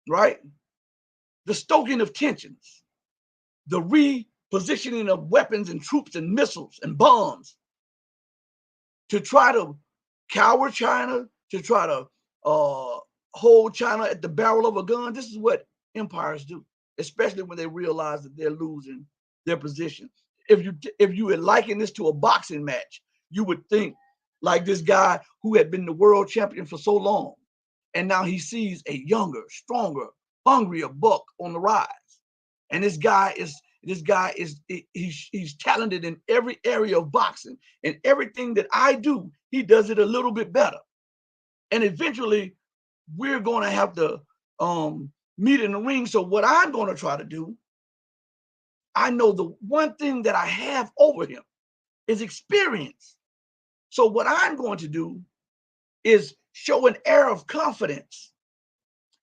right? The stoking of tensions, the repositioning of weapons and troops and missiles and bombs to try to cower China, to try to hold China at the barrel of a gun. This is what empires do, especially when they realize that they're losing their position. If you would liken this to a boxing match, you would think like this guy who had been the world champion for so long, and now he sees a younger, stronger, hungrier buck on the rise. And this guy is he's talented in every area of boxing, and everything that I do, he does it a little bit better. And eventually we're going to have to meet in the ring. So what I'm going to try to do, I know the one thing that I have over him is experience. So what I'm going to do is show an air of confidence,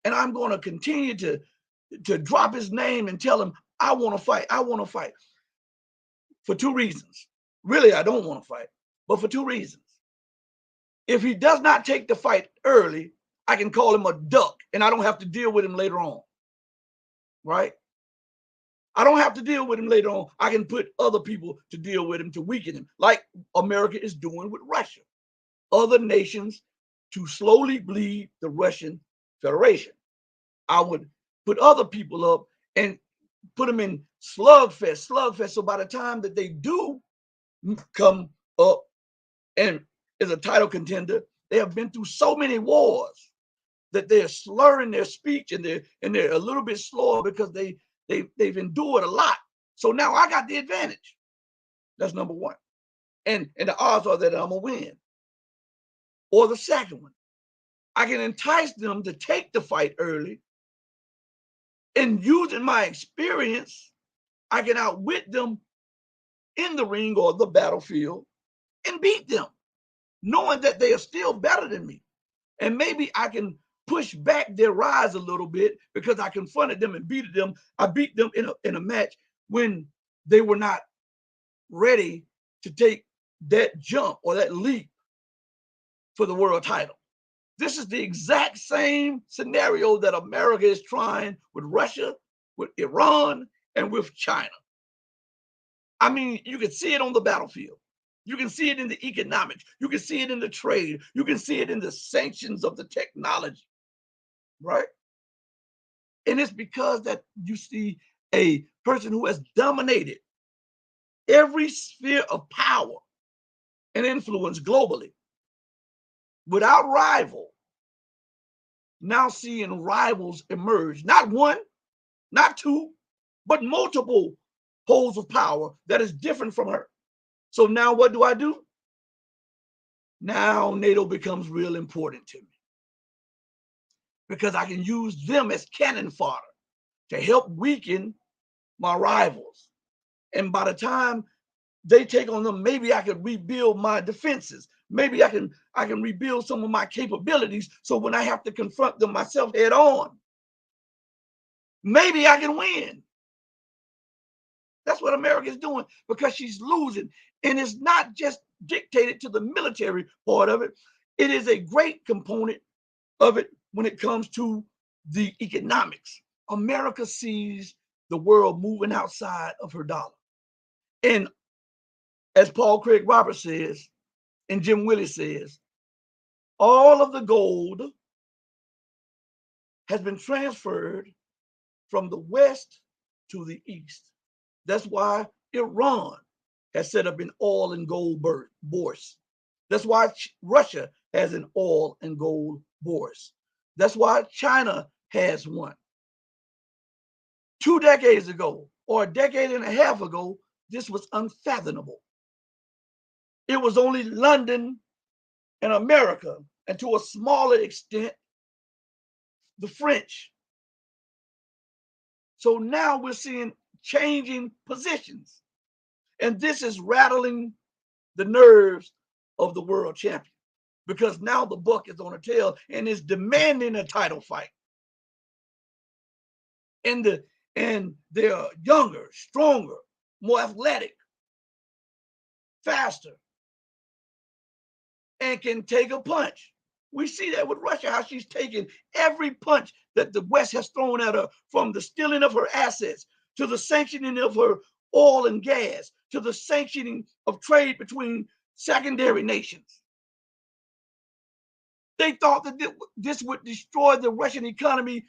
and I'm going to continue to drop his name and tell him, I want to fight. I want to fight. For two reasons. Really, I don't want to fight, but for two reasons. If he does not take the fight early, I can call him a duck, and I don't have to deal with him later on. Right? I don't have to deal with him later on. I can put other people to deal with him to weaken him, like America is doing with Russia. Other nations to slowly bleed the Russian Federation. I would put other people up and put them in slugfest. So by the time that they do come up and is a title contender, they have been through so many wars that they're slurring their speech, and they're a little bit slower because they've endured a lot. So now I got the advantage. That's number one. And the odds are that I'm gonna win. Or the second one, I can entice them to take the fight early, and using my experience, I can outwit them in the ring or the battlefield and beat them, knowing that they are still better than me. And maybe I can push back their rise a little bit because I confronted them and beat them. I beat them in a match when they were not ready to take that jump or that leap for the world title. This is the exact same scenario that America is trying with Russia, with Iran, and with China. I mean, you can see it on the battlefield. You can see it in the economics. You can see it in the trade. You can see it in the sanctions of the technology, right? And it's because that you see a person who has dominated every sphere of power and influence globally without rival, now seeing rivals emerge, not one, not two, but multiple poles of power that is different from her. So now what do? Now NATO becomes real important to me because I can use them as cannon fodder to help weaken my rivals. And by the time they take on them, maybe I can rebuild my defenses. Maybe I can rebuild some of my capabilities, so when I have to confront them myself head on, maybe I can win. That's what America is doing because she's losing. And it's not just dictated to the military part of it. It is a great component of it when it comes to the economics. America sees the world moving outside of her dollar. And as Paul Craig Roberts says, and Jim Willis says, all of the gold has been transferred from the West to the East. That's why Iran has set up an oil and gold bourse. That's why Russia has an oil and gold bourse. That's why China has one. 2 decades ago, or a decade and a half ago, this was unfathomable. It was only London and America, and to a smaller extent, the French. So now we're seeing changing positions. And this is rattling the nerves of the world champion because now the buck is on her tail and is demanding a title fight. And they're younger, stronger, more athletic, faster, and can take a punch. We see that with Russia, how she's taking every punch that the West has thrown at her, from the stealing of her assets to the sanctioning of her oil and gas to the sanctioning of trade between secondary nations. They thought that this would destroy the Russian economy,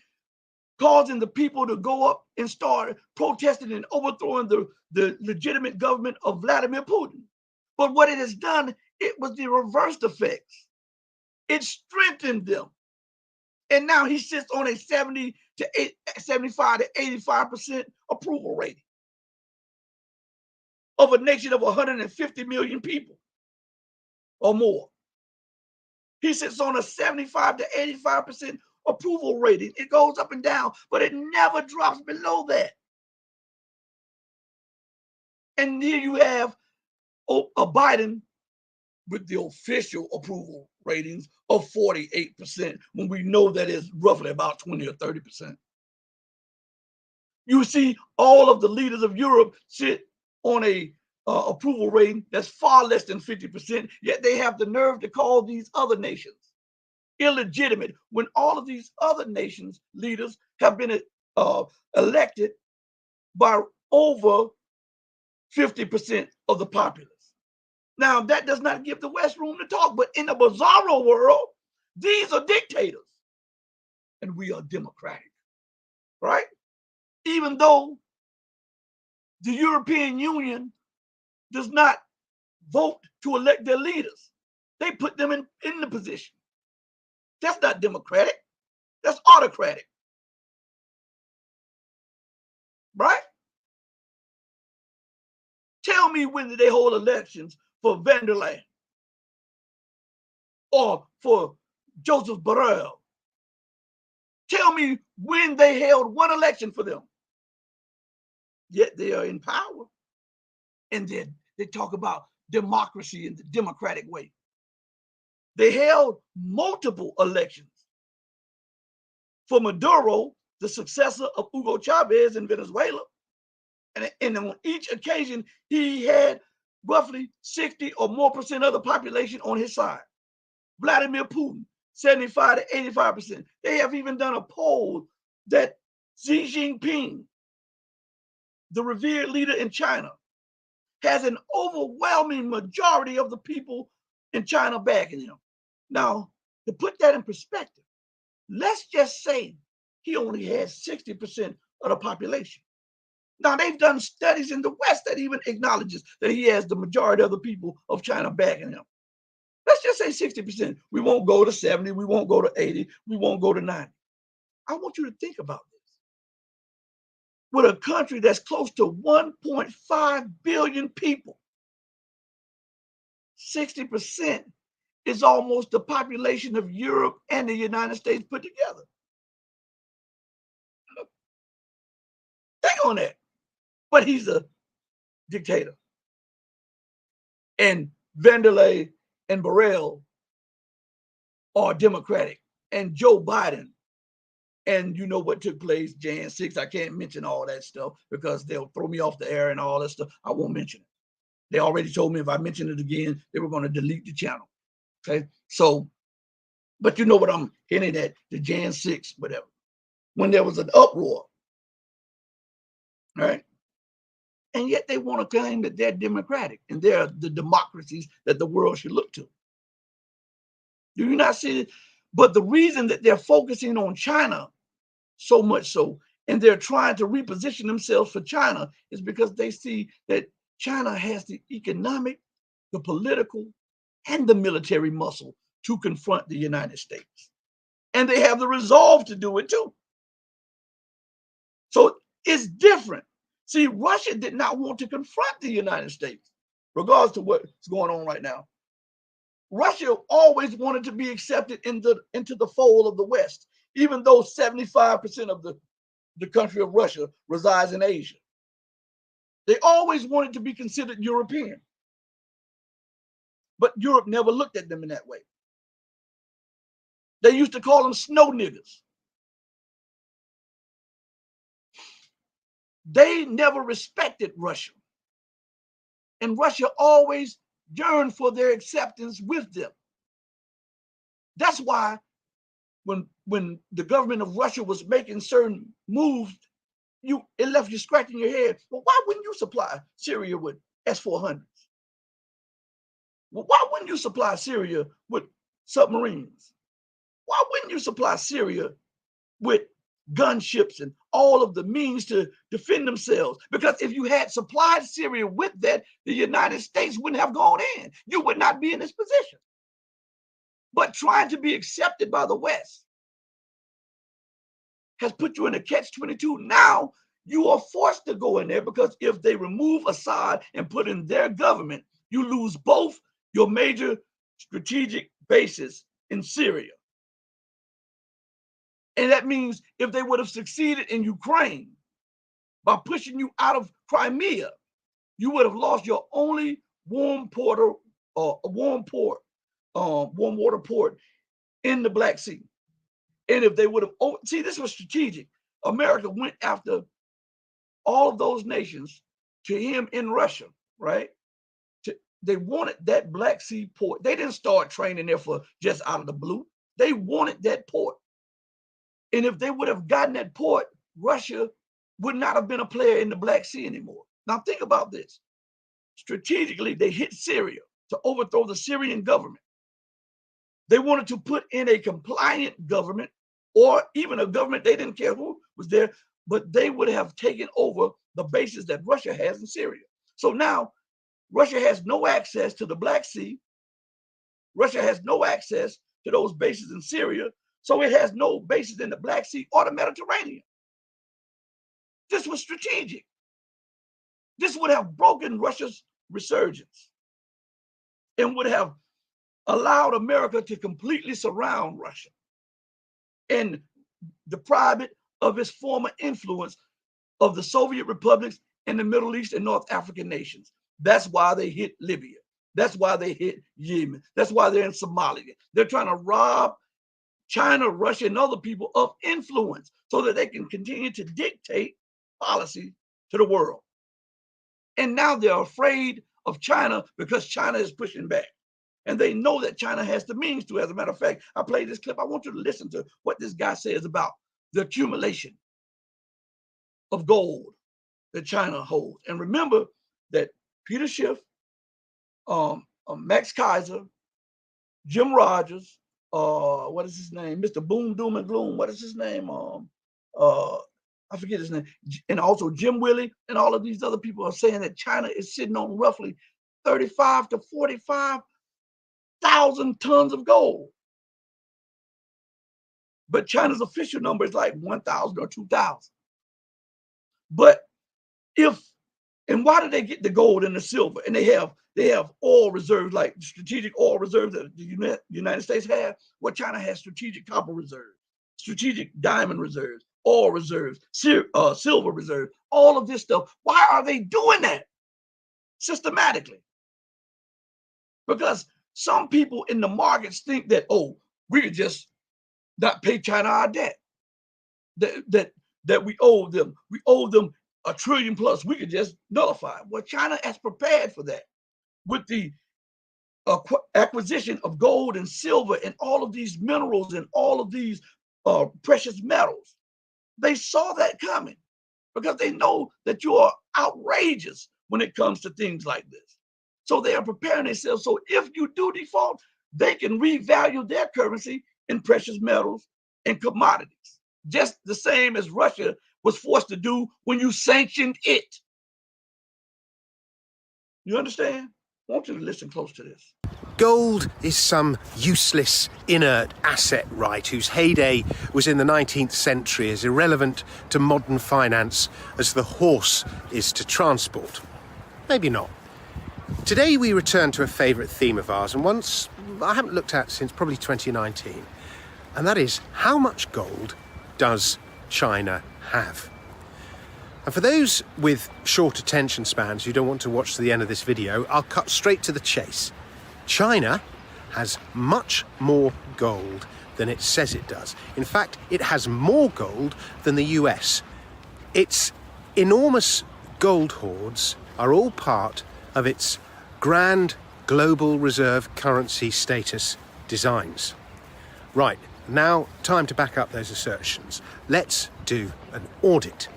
causing the people to go up and start protesting and overthrowing the legitimate government of Vladimir Putin. But what it has done, it was the reversed effects. It strengthened them. And now he sits on a 75 to 85% approval rating of a nation of 150 million people or more. He sits on a 75 to 85% approval rating. It goes up and down, but it never drops below that. And here you have a Biden with the official approval ratings of 48%, when we know that is roughly about 20 or 30%. You see all of the leaders of Europe sit on a approval rating that's far less than 50%, yet they have the nerve to call these other nations illegitimate when all of these other nations' leaders have been elected by over 50% of the populace. Now, that does not give the West room to talk, but in the bizarro world, these are dictators and we are democratic, right? Even though the European Union does not vote to elect their leaders, they put them in the position. That's not democratic. That's autocratic, right? Tell me, when did they hold elections for van der Leyen or for Joseph Borrell? Tell me when they held one election for them. Yet they are in power. And then they talk about democracy in the democratic way. They held multiple elections for Maduro, the successor of Hugo Chavez in Venezuela. And on each occasion, he had roughly 60 or more percent of the population on his side. Vladimir Putin, 75 to 85%. They have even done a poll that Xi Jinping, the revered leader in China, has an overwhelming majority of the people in China backing him. Now, to put that in perspective, let's just say he only has 60% of the population. Now, they've done studies in the West that even acknowledges that he has the majority of the people of China backing him. Let's just say 60%. We won't go to 70. We won't go to 80. We won't go to 90. I want you to think about this. With a country that's close to 1.5 billion people, 60% is almost the population of Europe and the United States put together. Think on that. But he's a dictator. And van der Leyen and Borrell are Democratic. And Joe Biden And you know what took place, Jan 6. I can't mention all that stuff because they'll throw me off the air and all that stuff. I won't mention it. They already told me if I mention it again, they were going to delete the channel. Okay. So, but you know what I'm hinting at, the Jan 6, whatever. When there was an uproar, right? And yet they want to claim that they're democratic and they're the democracies that the world should look to. Do you not see it? But the reason that they're focusing on China so much so, and they're trying to reposition themselves for China, is because they see that China has the economic, the political, and the military muscle to confront the United States. And they have the resolve to do it too. So it's different. See, Russia did not want to confront the United States, regardless to what's going on right now. Russia always wanted to be accepted into the fold of the West, even though 75% of the country of Russia resides in Asia. They always wanted to be considered European. But Europe never looked at them in that way. They used to call them snow niggers. They never respected Russia. And Russia always yearned for their acceptance with them. That's why when the government of Russia was making certain moves, it left you scratching your head. Well, why wouldn't you supply Syria with S-400s? Well, why wouldn't you supply Syria with submarines? Why wouldn't you supply Syria with gunships and all of the means to defend themselves? Because if you had supplied Syria with that, the United States wouldn't have gone in. You would not be in this position. But trying to be accepted by the West has put you in a catch-22. Now you are forced to go in there because if they remove Assad and put in their government, you lose both your major strategic bases in Syria. And that means if they would have succeeded in Ukraine by pushing you out of Crimea, you would have lost your only warm water port in the Black Sea. And if they would have, see, this was strategic. America went after all of those nations to him in Russia, right? They wanted that Black Sea port. They didn't start training there for just out of the blue. They wanted that port. And if they would have gotten that port, Russia would not have been a player in the Black Sea anymore. Now think about this. Strategically, they hit Syria to overthrow the Syrian government. They wanted to put in a compliant government or even a government, they didn't care who was there, but they would have taken over the bases that Russia has in Syria. So now Russia has no access to the Black Sea. Russia has no access to those bases in Syria. So it has no bases in the Black Sea or the Mediterranean. This was strategic. This would have broken Russia's resurgence and would have allowed America to completely surround Russia and deprive it of its former influence of the Soviet republics and the Middle East and North African nations. That's why they hit Libya. That's why they hit Yemen. That's why they're in Somalia. They're trying to rob China, Russia, and other people of influence so that they can continue to dictate policy to the world. And now they're afraid of China because China is pushing back. And they know that China has the means to. As a matter of fact, I played this clip. I want you to listen to what this guy says about the accumulation of gold that China holds. And remember that Peter Schiff, Max Kaiser, Jim Rogers, what is his name? Mr. Boom, Doom, and Gloom. What is his name? I forget his name. And also Jim Willey and all of these other people are saying that China is sitting on roughly 35 to 45,000 tons of gold. But China's official number is like 1,000 or 2,000. But and why do they get the gold and the silver? And they have oil reserves, like strategic oil reserves that the United States have. Well, China has strategic copper reserves, strategic diamond reserves, oil reserves, silver reserves, all of this stuff. Why are they doing that systematically? Because some people in the markets think that, oh, we could just not pay China our debt. that we owe them. We owe them $1 trillion plus. We could just nullify. Well, China has prepared for that with the acquisition of gold and silver and all of these minerals and all of these precious metals. They saw that coming because they know that you are outrageous when it comes to things like this. So they are preparing themselves. So if you do default, they can revalue their currency in precious metals and commodities, just the same as Russia was forced to do when you sanctioned it. You understand? I want you to listen close to this. Gold is some useless, inert asset, right, whose heyday was in the 19th century, as irrelevant to modern finance as the horse is to transport. Maybe not. Today we return to a favourite theme of ours, and once I haven't looked at since probably 2019, and that is, how much gold does China have? And for those with short attention spans who don't want to watch to the end of this video, I'll cut straight to the chase. China has much more gold than it says it does. In fact, it has more gold than the US. Its enormous gold hoards are all part of its grand global reserve currency status designs. Right, now time to back up those assertions. Let's do an audit.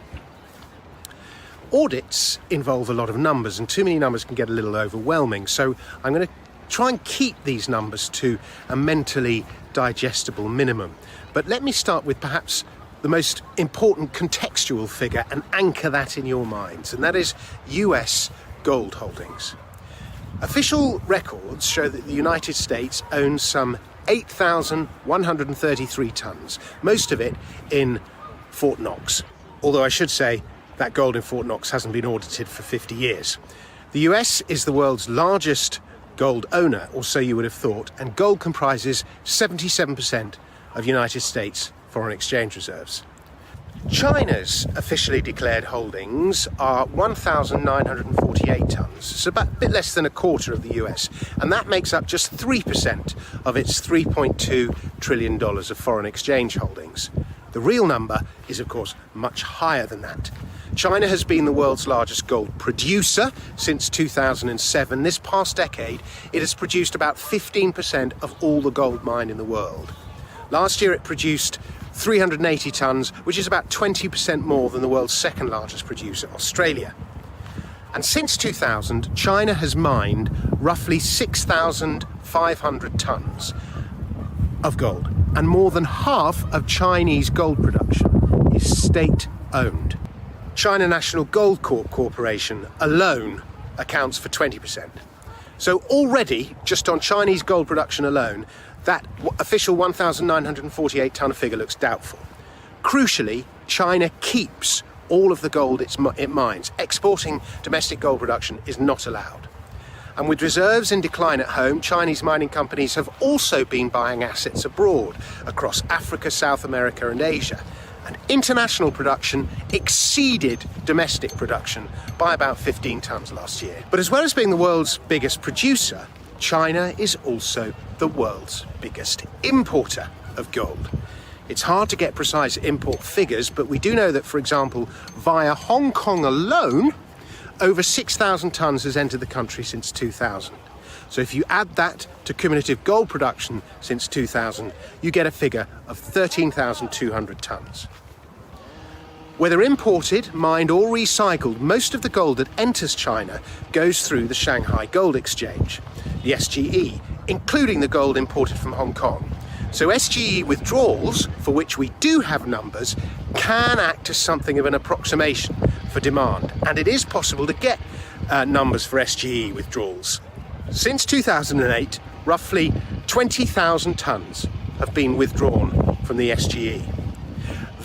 Audits involve a lot of numbers, and too many numbers can get a little overwhelming, so I'm going to try and keep these numbers to a mentally digestible minimum. But let me start with perhaps the most important contextual figure and anchor that in your minds, and that is US gold holdings. Official records show that the United States owns some 8,133 tons, most of it in Fort Knox. Although I should say that gold in Fort Knox hasn't been audited for 50 years. The US is the world's largest gold owner, or so you would have thought, and gold comprises 77% of United States foreign exchange reserves. China's officially declared holdings are 1,948 tons, so about a bit less than a quarter of the US, and that makes up just 3% of its $3.2 trillion of foreign exchange holdings. The real number is, of course, much higher than that. China has been the world's largest gold producer since 2007. This past decade, it has produced about 15% of all the gold mined in the world. Last year, it produced 380 tons, which is about 20% more than the world's second largest producer, Australia. And since 2000, China has mined roughly 6,500 tons of gold, and more than half of Chinese gold production is state-owned. China National Gold Corporation alone accounts for 20%. So already, just on Chinese gold production alone, that official 1,948 ton figure looks doubtful. Crucially, China keeps all of the gold it mines. Exporting domestic gold production is not allowed. And with reserves in decline at home, Chinese mining companies have also been buying assets abroad, across Africa, South America and Asia. And international production exceeded domestic production by about 15 tons last year. But as well as being the world's biggest producer, China is also the world's biggest importer of gold. It's hard to get precise import figures, but we do know that, for example, via Hong Kong alone, over 6,000 tons has entered the country since 2000. So if you add that to cumulative gold production since 2000, you get a figure of 13,200 tons. Whether imported, mined or recycled, most of the gold that enters China goes through the Shanghai Gold Exchange, the SGE, including the gold imported from Hong Kong. So SGE withdrawals, for which we do have numbers, can act as something of an approximation for demand, and it is possible to get numbers for SGE withdrawals. Since 2008, roughly 20,000 tons have been withdrawn from the SGE.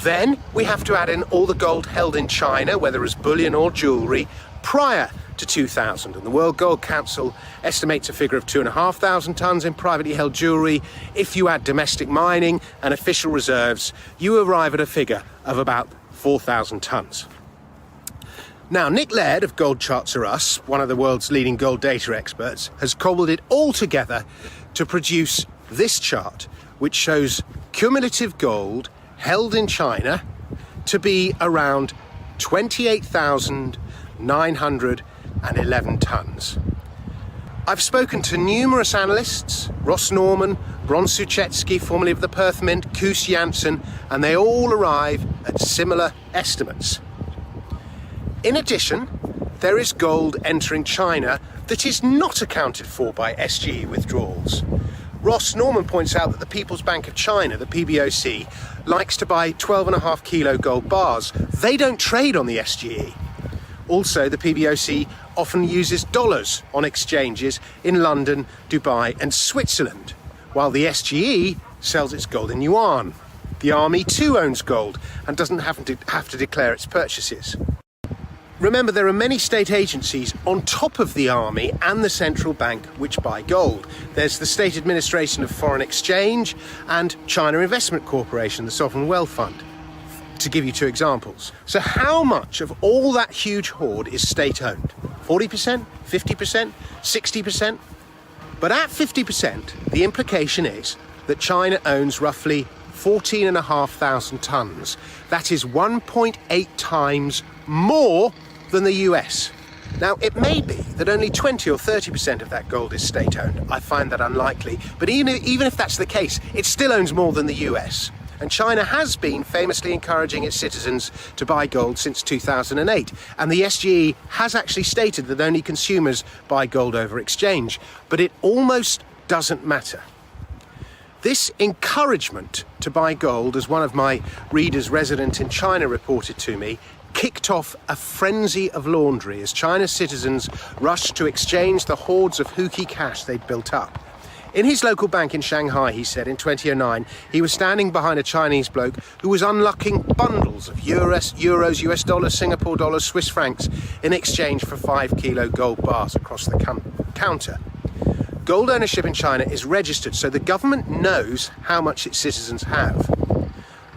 Then we have to add in all the gold held in China, whether as bullion or jewellery, prior to 2000. And the World Gold Council estimates a figure of 2,500 tons in privately held jewellery. If you add domestic mining and official reserves, you arrive at a figure of about 4,000 tons. Now, Nick Laird of Gold Charts Are Us, one of the world's leading gold data experts, has cobbled it all together to produce this chart, which shows cumulative gold held in China to be around 28,911 tons. I've spoken to numerous analysts, Ross Norman, Bron Suchetsky, formerly of the Perth Mint, Koos Janssen, and they all arrive at similar estimates. In addition, there is gold entering China that is not accounted for by SGE withdrawals. Ross Norman points out that the People's Bank of China, the PBOC, likes to buy 12.5 kilo gold bars. They don't trade on the SGE. Also, the PBOC often uses dollars on exchanges in London, Dubai and Switzerland, while the SGE sells its gold in yuan. The army too owns gold and doesn't have to declare its purchases. Remember, there are many state agencies on top of the army and the central bank which buy gold. There's the State Administration of Foreign Exchange and China Investment Corporation, the Sovereign Wealth Fund, to give you two examples. So how much of all that huge hoard is state-owned? 40%? 50%? 60%? But at 50%, the implication is that China owns roughly 14,500 tons. That is 1.8 times more than the US. Now, it may be that only 20 or 30% of that gold is state-owned. I find that unlikely. But even if that's the case, it still owns more than the US. And China has been famously encouraging its citizens to buy gold since 2008. And the SGE has actually stated that only consumers buy gold over exchange. But it almost doesn't matter. This encouragement to buy gold, as one of my readers resident in China reported to me, kicked off a frenzy of laundry as China's citizens rushed to exchange the hordes of hooky cash they'd built up. In his local bank in Shanghai, he said, in 2009, he was standing behind a Chinese bloke who was unlocking bundles of euros, US dollars, Singapore dollars, Swiss francs in exchange for 5 kilo gold bars across the counter. Gold ownership in China is registered, so the government knows how much its citizens have.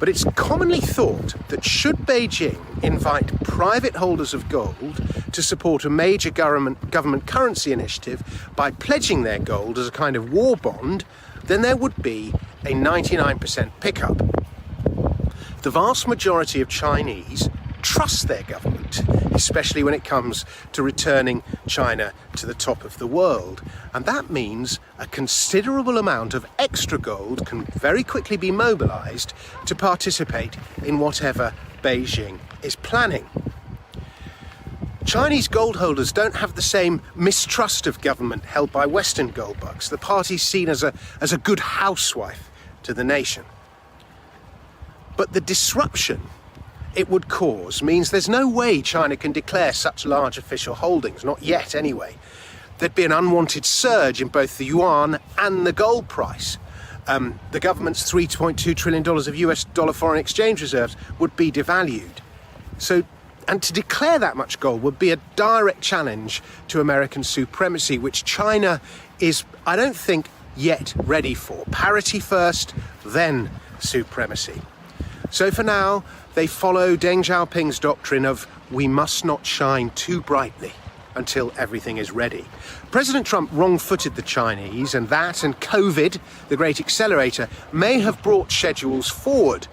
But it's commonly thought that should Beijing invite private holders of gold to support a major government currency initiative by pledging their gold as a kind of war bond, then there would be a 99% pickup. The vast majority of Chinese trust their government, especially when it comes to returning China to the top of the world. And that means a considerable amount of extra gold can very quickly be mobilized to participate in whatever Beijing is planning. Chinese gold holders don't have the same mistrust of government held by Western gold bugs. The party's seen as a good housewife to the nation. But the disruption it would cause means there's no way China can declare such large official holdings, not yet anyway. There'd be an unwanted surge in both the yuan and the gold price. The government's $3.2 trillion of US dollar foreign exchange reserves would be devalued. And to declare that much gold would be a direct challenge to American supremacy, which China is, I don't think, yet ready for. Parity first, then supremacy. So for now, they follow Deng Xiaoping's doctrine of we must not shine too brightly until everything is ready. President Trump wrong-footed the Chinese, and that and COVID, the great accelerator, may have brought schedules forward.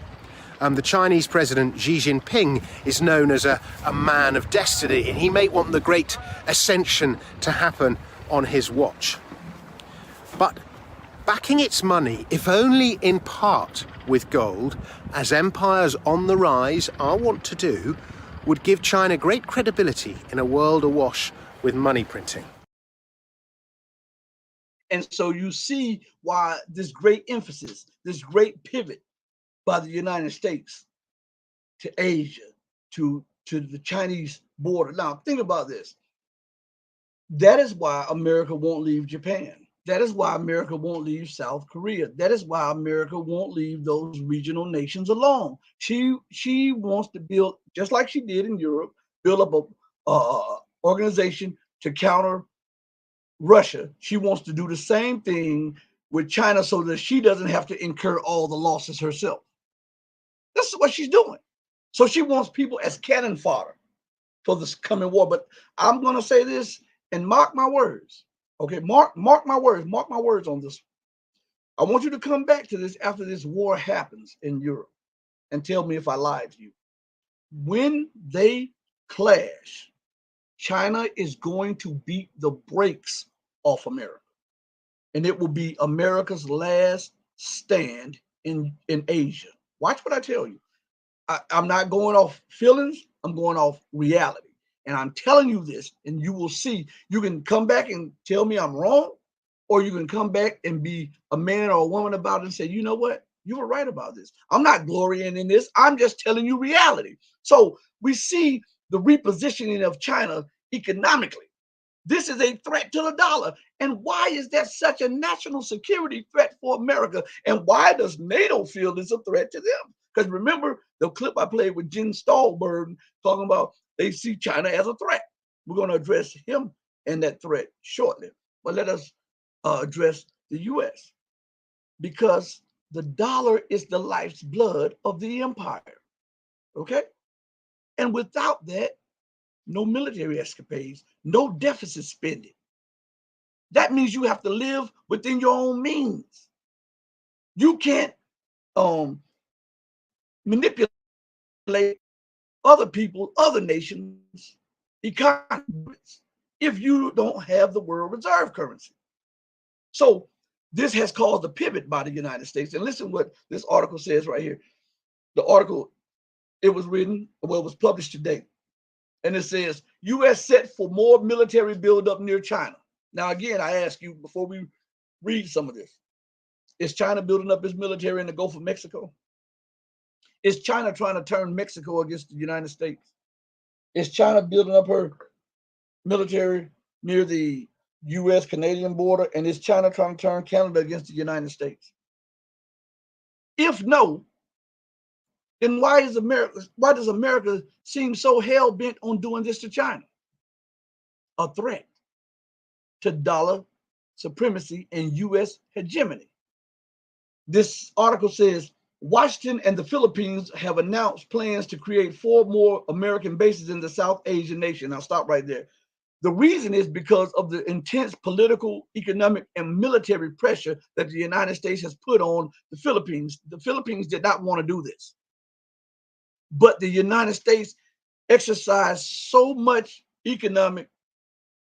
The Chinese president, Xi Jinping, is known as a man of destiny, and he may want the great ascension to happen on his watch. But backing its money, if only in part with gold, as empires on the rise are wont to do, would give China great credibility in a world awash with money printing. And so you see why this great emphasis, this great pivot by the United States to Asia, to the Chinese border. Now, think about this. That is why America won't leave Japan. That is why America won't leave South Korea. That is why America won't leave those regional nations alone. She wants to build, just like she did in Europe, build up a organization to counter Russia. She wants to do the same thing with China so that she doesn't have to incur all the losses herself. This is what she's doing. So she wants people as cannon fodder for this coming war. But I'm going to say this and mark my words. Okay, mark my words on this. I want you to come back to this after this war happens in Europe and tell me if I lied to you. when they clash, China is going to beat the brakes off America. And it will be America's last stand in Asia. Watch what I tell you. I'm not going off feelings, I'm going off reality. And I'm telling you this, and you will see. You can come back and tell me I'm wrong, or you can come back and be a man or a woman about it and say, you know what? You were right about this. I'm not glorying in this. I'm just telling you reality. So we see the repositioning of China economically. This is a threat to the dollar. And why is that such a national security threat for America? And why does NATO feel it's a threat to them? Because remember the clip I played with Jen Stolberg talking about they see China as a threat. We're going to address him and that threat shortly. But let us address the U.S. because the dollar is the life's blood of the empire. Okay? And without that, no military escapades, no deficit spending. That means you have to live within your own means. You can't manipulate other people, other nations' economies if you don't have the world reserve currency. So this has caused a pivot by the United States. And listen what this article says right here. The article, it was written, well, it was published today. And it says, U.S. set for more military buildup near China. Now, again, I ask you before we read some of this, is China building up its military in the Gulf of Mexico? Is China trying to turn Mexico against the United States? Is China building up her military near the U.S.-Canadian border? And is China trying to turn Canada against the United States? If no, then why does America seem so hell-bent on doing this to China? A threat to dollar supremacy and U.S. hegemony. This article says, Washington and the Philippines have announced plans to create 4 more American bases in the South Asian nation. I'll stop right there. The reason is because of the intense political, economic, and military pressure that the United States has put on the Philippines. The Philippines did not want to do this. But the United States exercised so much economic,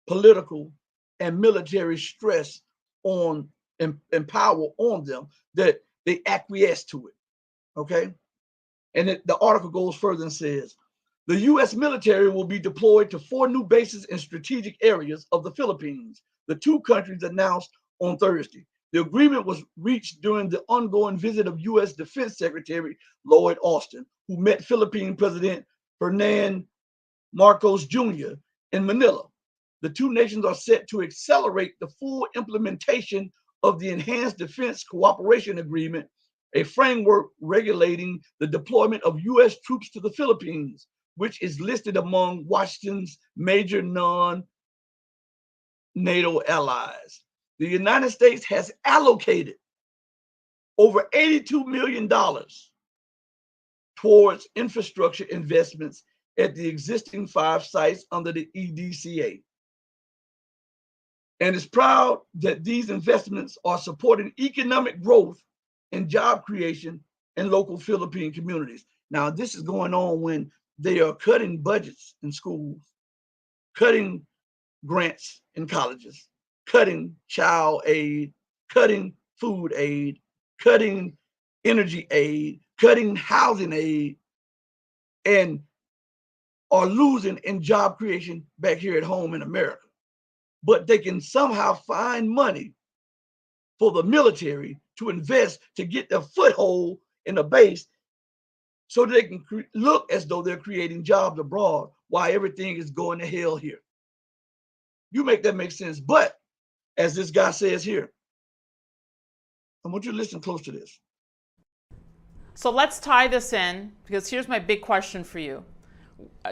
political, and military stress on and power on them that they acquiesced to it. Okay. And the article goes further and says, the U.S. military will be deployed to 4 new bases in strategic areas of the Philippines, the 2 countries announced on Thursday. The agreement was reached during the ongoing visit of U.S. Defense Secretary Lloyd Austin, who met Philippine President Ferdinand Marcos Jr. in Manila. The 2 nations are set to accelerate the full implementation of the Enhanced Defense Cooperation Agreement, a framework regulating the deployment of U.S. troops to the Philippines, which is listed among Washington's major non-NATO allies. The United States has allocated over $82 million towards infrastructure investments at the existing 5 sites under the EDCA. And is proud that these investments are supporting economic growth and job creation in local Philippine communities. Now, this is going on when they are cutting budgets in schools, cutting grants in colleges, cutting child aid, cutting food aid, cutting energy aid, cutting housing aid, and are losing in job creation back here at home in America. But they can somehow find money for the military to invest to get their foothold in the base so they can look as though they're creating jobs abroad while everything is going to hell here. You make that make sense. But as this guy says here, I want you to listen close to this. So let's tie this in, because here's my big question for you.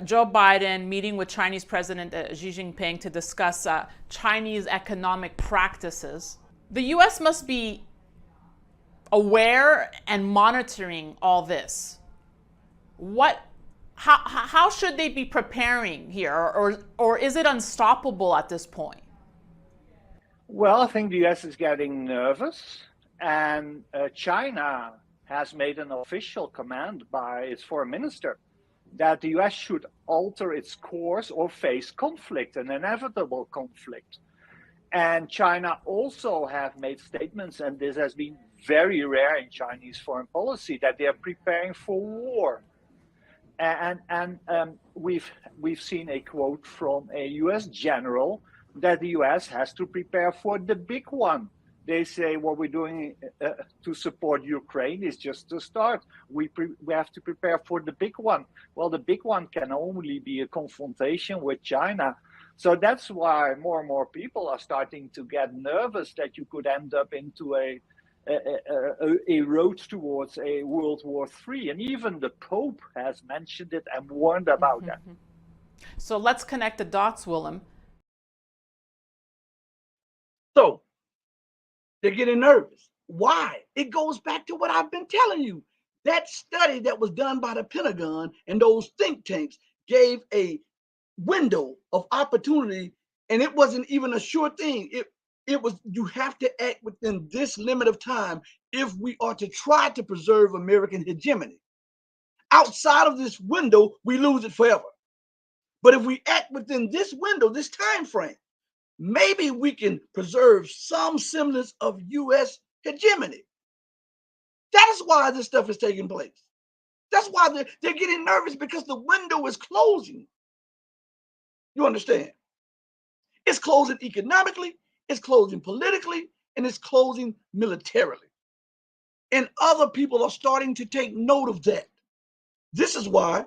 Joe Biden meeting with Chinese President Xi Jinping to discuss Chinese economic practices. The U.S. must be aware and monitoring all this. How should they be preparing here, or is it unstoppable at this point? Well, I think the U.S. is getting nervous, and China has made an official command by its foreign minister that the US should alter its course or face conflict, an inevitable conflict. And China also have made statements, and this has been very rare in Chinese foreign policy, that they are preparing for war. And we've seen a quote from a US general that the US has to prepare for the big one. They say what we're doing to support Ukraine is just the start. We have to prepare for the big one. Well, the big one can only be a confrontation with China. So that's why more and more people are starting to get nervous that you could end up into a road towards a World War III. And even the Pope has mentioned it and warned about that. So let's connect the dots, Willem. So they're getting nervous. Why? It goes back to what I've been telling you. That study that was done by the Pentagon and those think tanks gave a window of opportunity, and it wasn't even a sure thing. It was, you have to act within this limit of time if we are to try to preserve American hegemony. Outside of this window, we lose it forever. But if we act within this window, this time frame, maybe we can preserve some semblance of U.S. hegemony. That is why this stuff is taking place. That's why they're getting nervous, because the window is closing. You understand? It's closing economically, it's closing politically, and it's closing militarily. And other people are starting to take note of that. This is why,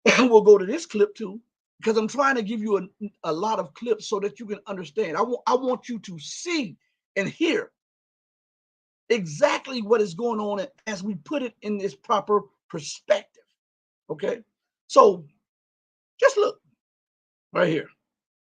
and we'll go to this clip too, because I'm trying to give you a lot of clips so that you can understand. I want you to see and hear exactly what is going on as we put it in this proper perspective. Okay? So just look right here.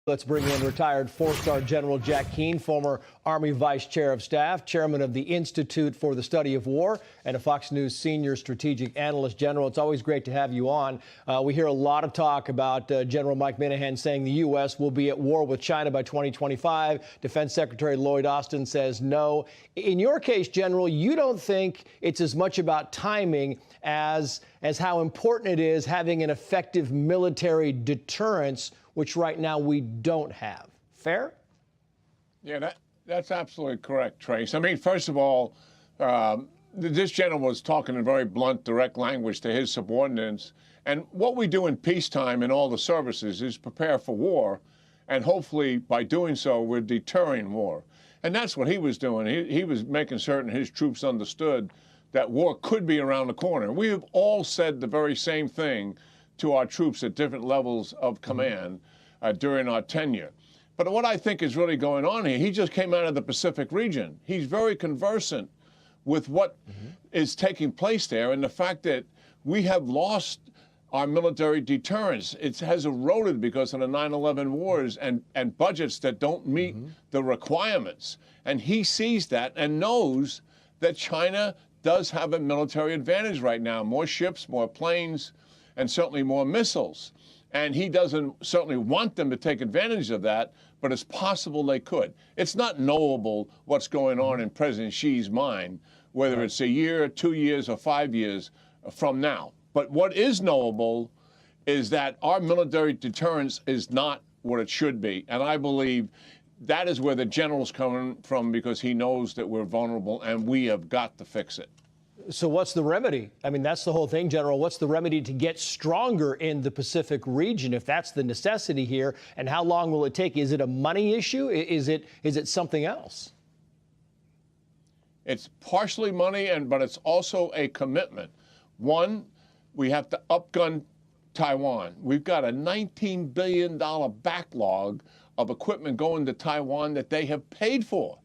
Let's bring in retired four-star General Jack Keane, former Army Vice Chair of Staff, Chairman of the Institute for the Study of War, and a Fox News Senior Strategic Analyst. General, it's always great to have you on. We hear a lot of talk about General Mike Minihan saying the U.S. will be at war with China by 2025. Defense Secretary Lloyd Austin says no. In your case, General, you don't think it's as much about timing as how important it is having an effective military deterrence, which right now we don't have. Fair? Yeah, that's absolutely correct, Trace. I mean, first of all, this general was talking in very blunt, direct language to his subordinates. And what we do in peacetime in all the services is prepare for war. And hopefully, by doing so, we're deterring war. And that's what he was doing. He was making certain his troops understood that war could be around the corner. We have all said the very same thing to our troops at different levels of command during our tenure. But what I think is really going on here, he just came out of the Pacific region. He's very conversant with what is taking place there, and the fact that we have lost our military deterrence. It has eroded because of the 9/11 wars and budgets that don't meet the requirements. And he sees that and knows that China does have a military advantage right now. More ships, more planes, and certainly more missiles. And he doesn't certainly want them to take advantage of that, but it's possible they could. It's not knowable what's going on in President Xi's mind, whether it's a year, 2 years, or 5 years from now. But what is knowable is that our military deterrence is not what it should be. And I believe that is where the general's coming from, because he knows that we're vulnerable and we have got to fix it. So what's the remedy? I mean, that's the whole thing, General. What's the remedy to get stronger in the Pacific region if that's the necessity here? And how long will it take? Is it a money issue? Is it something else? It's partially money, but it's also a commitment. One, we have to upgun Taiwan. We've got a $19 billion backlog of equipment going to Taiwan that they have paid for.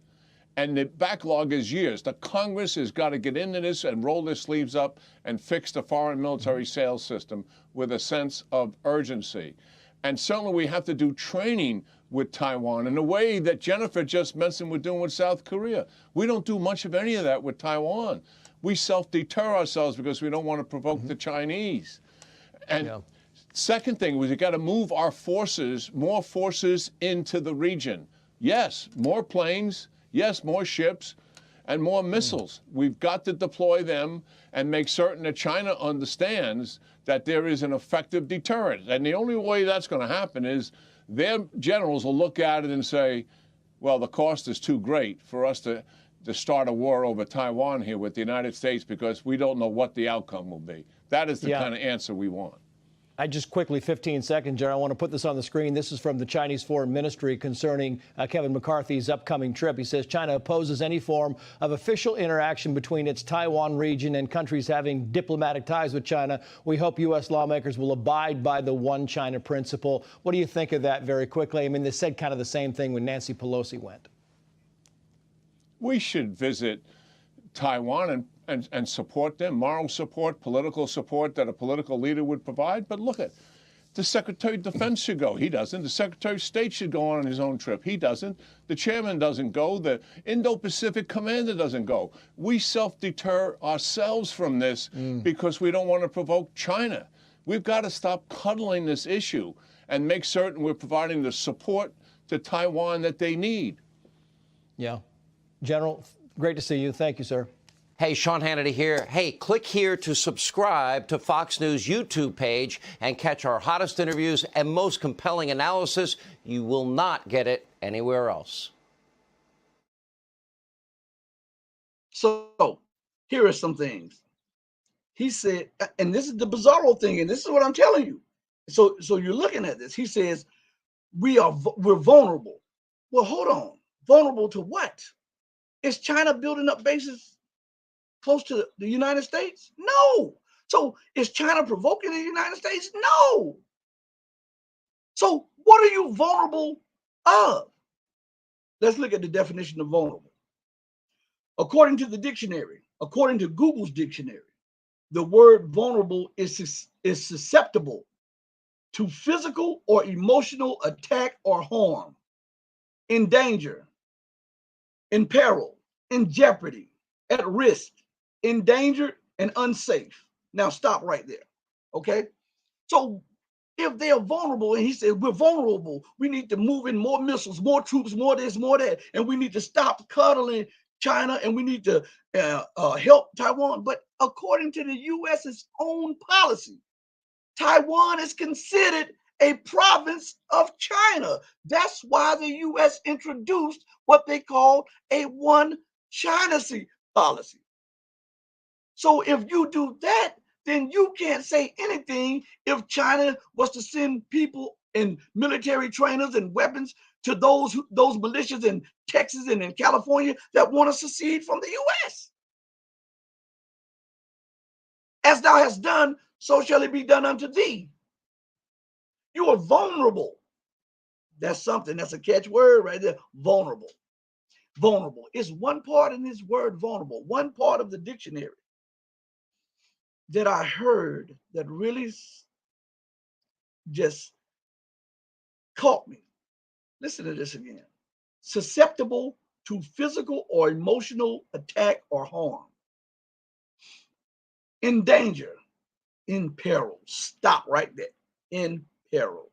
And the backlog is years. The Congress has got to get into this and roll their sleeves up and fix the foreign military sales system with a sense of urgency. And certainly we have to do training with Taiwan in the way that Jennifer just mentioned we're doing with South Korea. We don't do much of any of that with Taiwan. We self-deter ourselves because we don't want to provoke the Chinese. And second thing was you got to move our forces, more forces into the region. Yes, more planes. Yes, more ships, and more missiles. We've got to deploy them and make certain that China understands that there is an effective deterrent. And the only way that's going to happen is their generals will look at it and say, well, the cost is too great for us to start a war over Taiwan here with the United States because we don't know what the outcome will be. That is the kind of answer we want. I just quickly, 15 seconds, General, I want to put this on the screen. This is from the Chinese Foreign Ministry concerning Kevin McCarthy's upcoming trip. He says China opposes any form of official interaction between its Taiwan region and countries having diplomatic ties with China. We hope U.S. lawmakers will abide by the one China principle. What do you think of that very quickly? I mean, they said kind of the same thing when Nancy Pelosi went. We should visit Taiwan and support them, moral support, political support that a political leader would provide. But look at the Secretary of Defense should go. He doesn't. The Secretary of State should go on his own trip. He doesn't. The chairman doesn't go. The Indo-Pacific commander doesn't go. We self-deter ourselves from this because we don't want to provoke China. We've got to stop cuddling this issue and make certain we're providing the support to Taiwan that they need. Yeah. General, great to see you. Thank you, sir. Hey, Sean Hannity here. Hey, click here to subscribe to Fox News YouTube page and catch our hottest interviews and most compelling analysis. You will not get it anywhere else. So here are some things. He said, and this is the Bizarro thing, and this is what I'm telling you. So you're looking at this. He says, we're vulnerable. Well, hold on. Vulnerable to what? Is China building up bases close to the United States? No. So is China provoking the United States? No. So what are you vulnerable of? Let's look at the definition of vulnerable. According to the dictionary, according to Google's dictionary, the word vulnerable is susceptible to physical or emotional attack or harm, in danger, in peril, in jeopardy, at risk, endangered, and unsafe. Now stop right there, okay? So if they are vulnerable, and he said, we're vulnerable, we need to move in more missiles, more troops, more this, more that, and we need to stop cuddling China, and we need to help Taiwan. But according to the U.S.'s own policy, Taiwan is considered a province of China. That's why the U.S. introduced what they call a one China policy. So if you do that, then you can't say anything if China was to send people and military trainers and weapons to those militias in Texas and in California that want to secede from the U.S. As thou hast done, so shall it be done unto thee. You are vulnerable. That's something. That's a catchword right there. Vulnerable. Vulnerable is one part in this word vulnerable, one part of the dictionary that I heard that really just caught me. Listen to this again. Susceptible to physical or emotional attack or harm. In danger, in peril. Stop right there. In peril.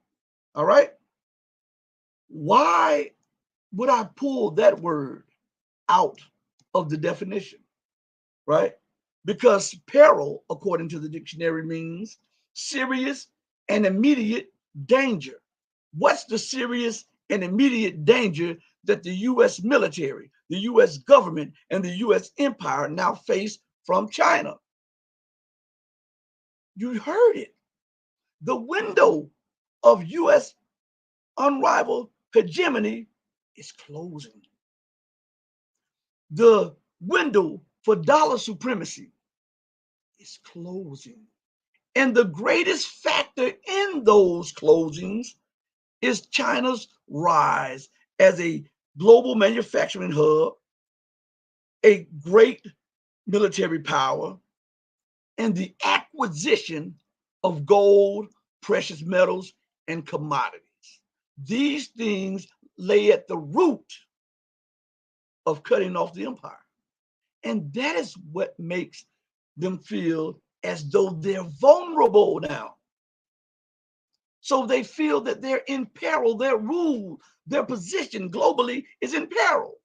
All right? Why would I pull that word out of the definition? Right? Because peril, according to the dictionary, means serious and immediate danger. What's the serious and immediate danger that the U.S. military, the U.S. government, and the U.S. empire now face from China? You heard it. The window of U.S. unrivaled hegemony is closing. The window for dollar supremacy is closing. And the greatest factor in those closings is China's rise as a global manufacturing hub, a great military power, and the acquisition of gold, precious metals, and commodities. These things lay at the root of cutting off the empire. And that is what makes them feel as though they're vulnerable now. So they feel that they're in peril. Their rule, their position globally is in peril.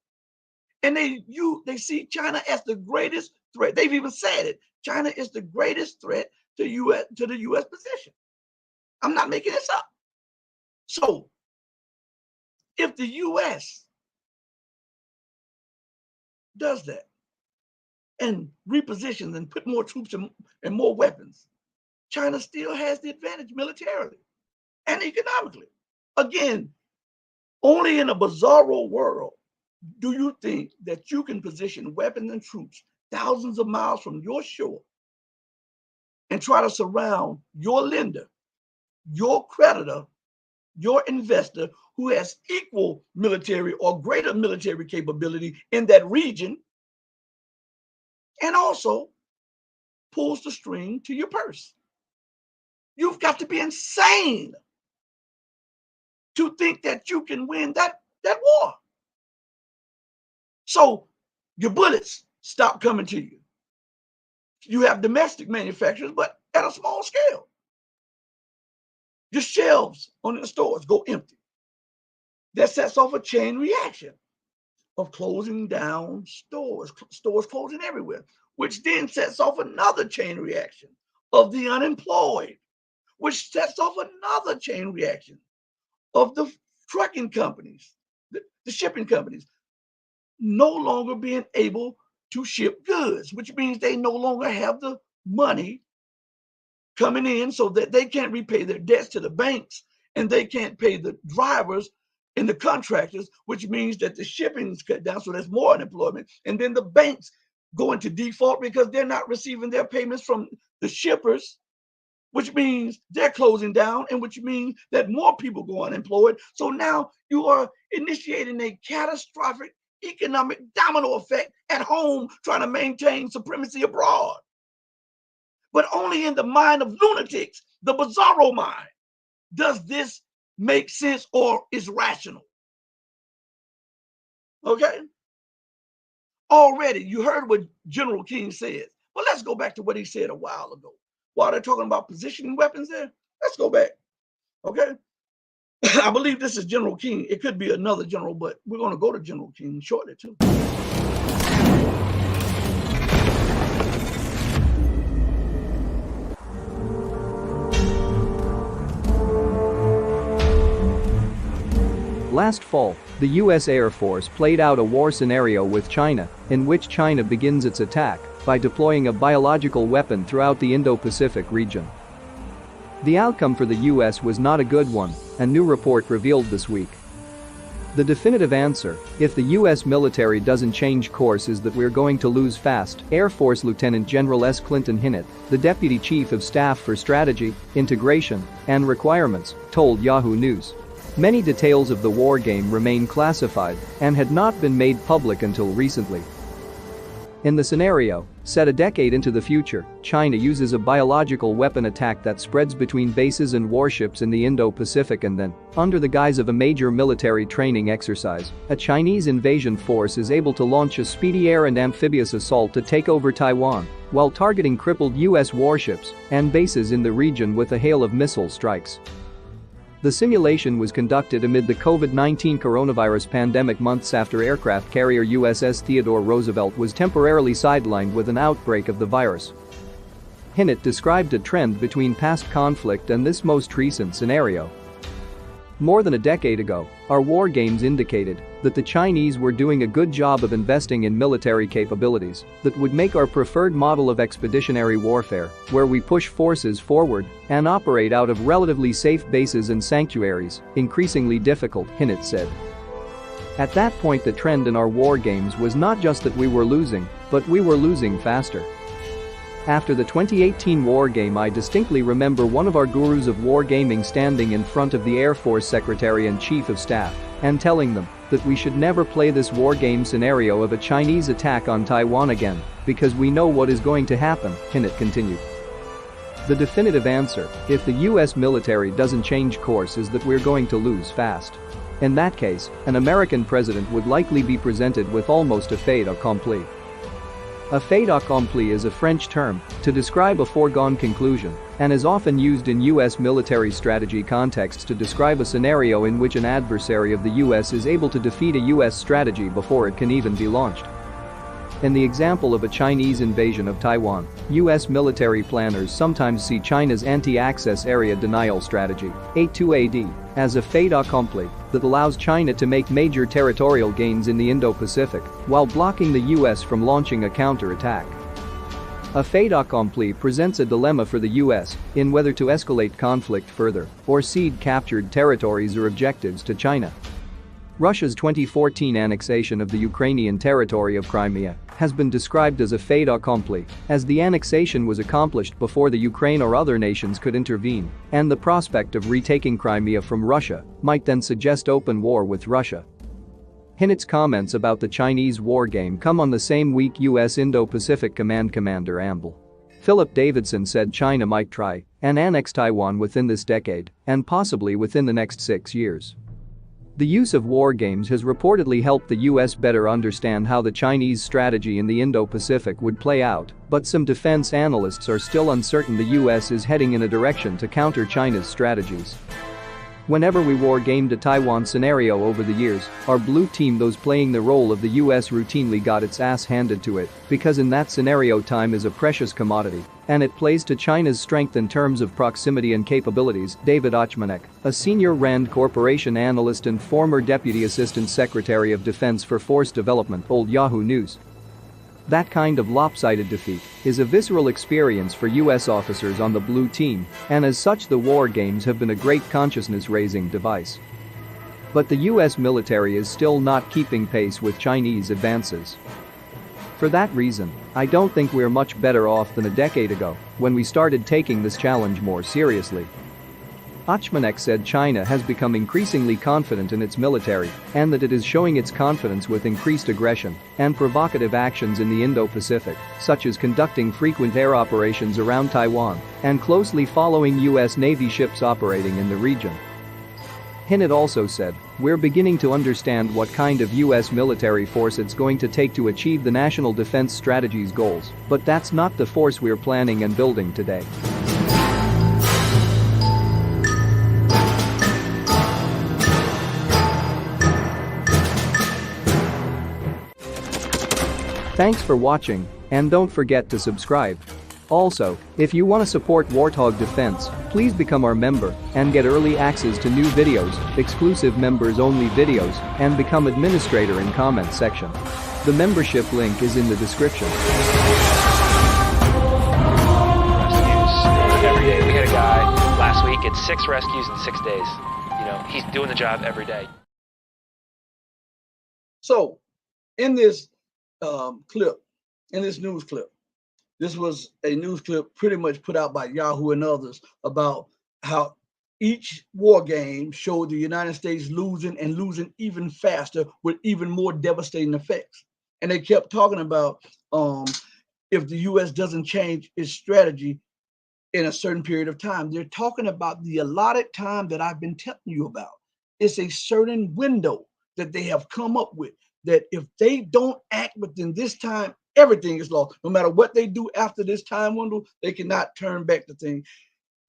And they see China as the greatest threat. They've even said it. China is the greatest threat to the U.S. position. I'm not making this up. So if the U.S. does that and repositions and put more troops and more weapons, China still has the advantage militarily and economically. Again, only in a bizarro world do you think that you can position weapons and troops thousands of miles from your shore and try to surround your lender, your creditor, your investor who has equal military or greater military capability in that region, and also pulls the string to your purse? You've got to be insane to think that you can win that war. So your bullets stop coming to you. You have domestic manufacturers, but at a small scale. Your shelves on the stores go empty. That sets off a chain reaction of closing down stores closing everywhere, which then sets off another chain reaction of the unemployed, which sets off another chain reaction of the trucking companies, the shipping companies, no longer being able to ship goods, which means they no longer have the money coming in so that they can't repay their debts to the banks, and they can't pay the drivers and the contractors, which means that the shipping's cut down, so there's more unemployment. And then the banks go into default because they're not receiving their payments from the shippers, which means they're closing down, and which means that more people go unemployed. So now you are initiating a catastrophic economic domino effect at home, trying to maintain supremacy abroad. But only in the mind of lunatics, the bizarro mind, does this make sense or is rational. Okay? Already, you heard what General King said. But let's go back to what he said a while ago. While they're talking about positioning weapons there, let's go back. Okay? I believe this is General King. It could be another general, but we're going to go to General King shortly, too. Last fall, the U.S. Air Force played out a war scenario with China, in which China begins its attack by deploying a biological weapon throughout the Indo-Pacific region. The outcome for the U.S. was not a good one, a new report revealed this week. The definitive answer, if the U.S. military doesn't change course, is that we're going to lose fast, Air Force Lieutenant General S. Clinton Hinnett, the Deputy Chief of Staff for Strategy, Integration, and Requirements, told Yahoo News. Many details of the war game remain classified and had not been made public until recently. In the scenario, set a decade into the future, China uses a biological weapon attack that spreads between bases and warships in the Indo-Pacific, and then, under the guise of a major military training exercise, a Chinese invasion force is able to launch a speedy air and amphibious assault to take over Taiwan, while targeting crippled U.S. warships and bases in the region with a hail of missile strikes. The simulation was conducted amid the COVID-19 coronavirus pandemic, months after aircraft carrier USS Theodore Roosevelt was temporarily sidelined with an outbreak of the virus. Hinnett described a trend between past conflict and this most recent scenario. More than a decade ago, our war games indicated that the Chinese were doing a good job of investing in military capabilities that would make our preferred model of expeditionary warfare, where we push forces forward and operate out of relatively safe bases and sanctuaries, increasingly difficult, Hinnett said. At that point, the trend in our war games was not just that we were losing, but we were losing faster. After the 2018 war game, I distinctly remember one of our gurus of wargaming standing in front of the Air Force Secretary and Chief of Staff and telling them that we should never play this war game scenario of a Chinese attack on Taiwan again, because we know what is going to happen, Hinnett continued. The definitive answer, if the U.S. military doesn't change course, is that we're going to lose fast. In that case, an American president would likely be presented with almost a fait accompli. A fait accompli is a French term to describe a foregone conclusion and is often used in U.S. military strategy contexts to describe a scenario in which an adversary of the U.S. is able to defeat a U.S. strategy before it can even be launched. In the example of a Chinese invasion of Taiwan, U.S. military planners sometimes see China's anti-access area denial strategy, A2AD, as a fait accompli that allows China to make major territorial gains in the Indo-Pacific while blocking the U.S. from launching a counterattack. A fait accompli presents a dilemma for the U.S. in whether to escalate conflict further or cede captured territories or objectives to China. Russia's 2014 annexation of the Ukrainian territory of Crimea has been described as a fait accompli, as the annexation was accomplished before the Ukraine or other nations could intervene, and the prospect of retaking Crimea from Russia might then suggest open war with Russia. In its comments about the Chinese war game come on the same week, U.S. Indo-Pacific Command Commander Ambl. Philip Davidson said China might try and annex Taiwan within this decade and possibly within the next 6 years. The use of war games has reportedly helped the U.S. better understand how the Chinese strategy in the Indo-Pacific would play out, but some defense analysts are still uncertain the U.S. is heading in a direction to counter China's strategies. Whenever we war gamed a Taiwan scenario over the years, our blue team, those playing the role of the U.S., routinely got its ass handed to it, because in that scenario time is a precious commodity, and it plays to China's strength in terms of proximity and capabilities. David Ochmanek, a senior RAND Corporation analyst and former Deputy Assistant Secretary of Defense for Force Development, told Yahoo News. That kind of lopsided defeat is a visceral experience for U.S. officers on the blue team, and as such the war games have been a great consciousness-raising device. But the U.S. military is still not keeping pace with Chinese advances. For that reason, I don't think we're much better off than a decade ago, when we started taking this challenge more seriously. Ochmanek said China has become increasingly confident in its military and that it is showing its confidence with increased aggression and provocative actions in the Indo-Pacific, such as conducting frequent air operations around Taiwan and closely following U.S. Navy ships operating in the region. Hinnett also said, "We're beginning to understand what kind of U.S. military force it's going to take to achieve the National Defense Strategy's goals, but that's not the force we're planning and building today." Thanks for watching, and don't forget to subscribe. Also, if you want to support Warthog Defense, please become our member and get early access to new videos, exclusive members-only videos, and become administrator in comments section. The membership link is in the description. Every day. We had a guy last week at 6 rescues in 6 days. You know, he's doing the job every day. So, in this news clip, this was a news clip pretty much put out by Yahoo and others about how each war game showed the United States losing and losing even faster with even more devastating effects. And they kept talking about if the U.S. doesn't change its strategy in a certain period of time. They're talking about the allotted time that I've been telling you about. It's a certain window that they have come up with, that if they don't act within this time, everything is lost. No matter what they do after this time window, they cannot turn back the thing.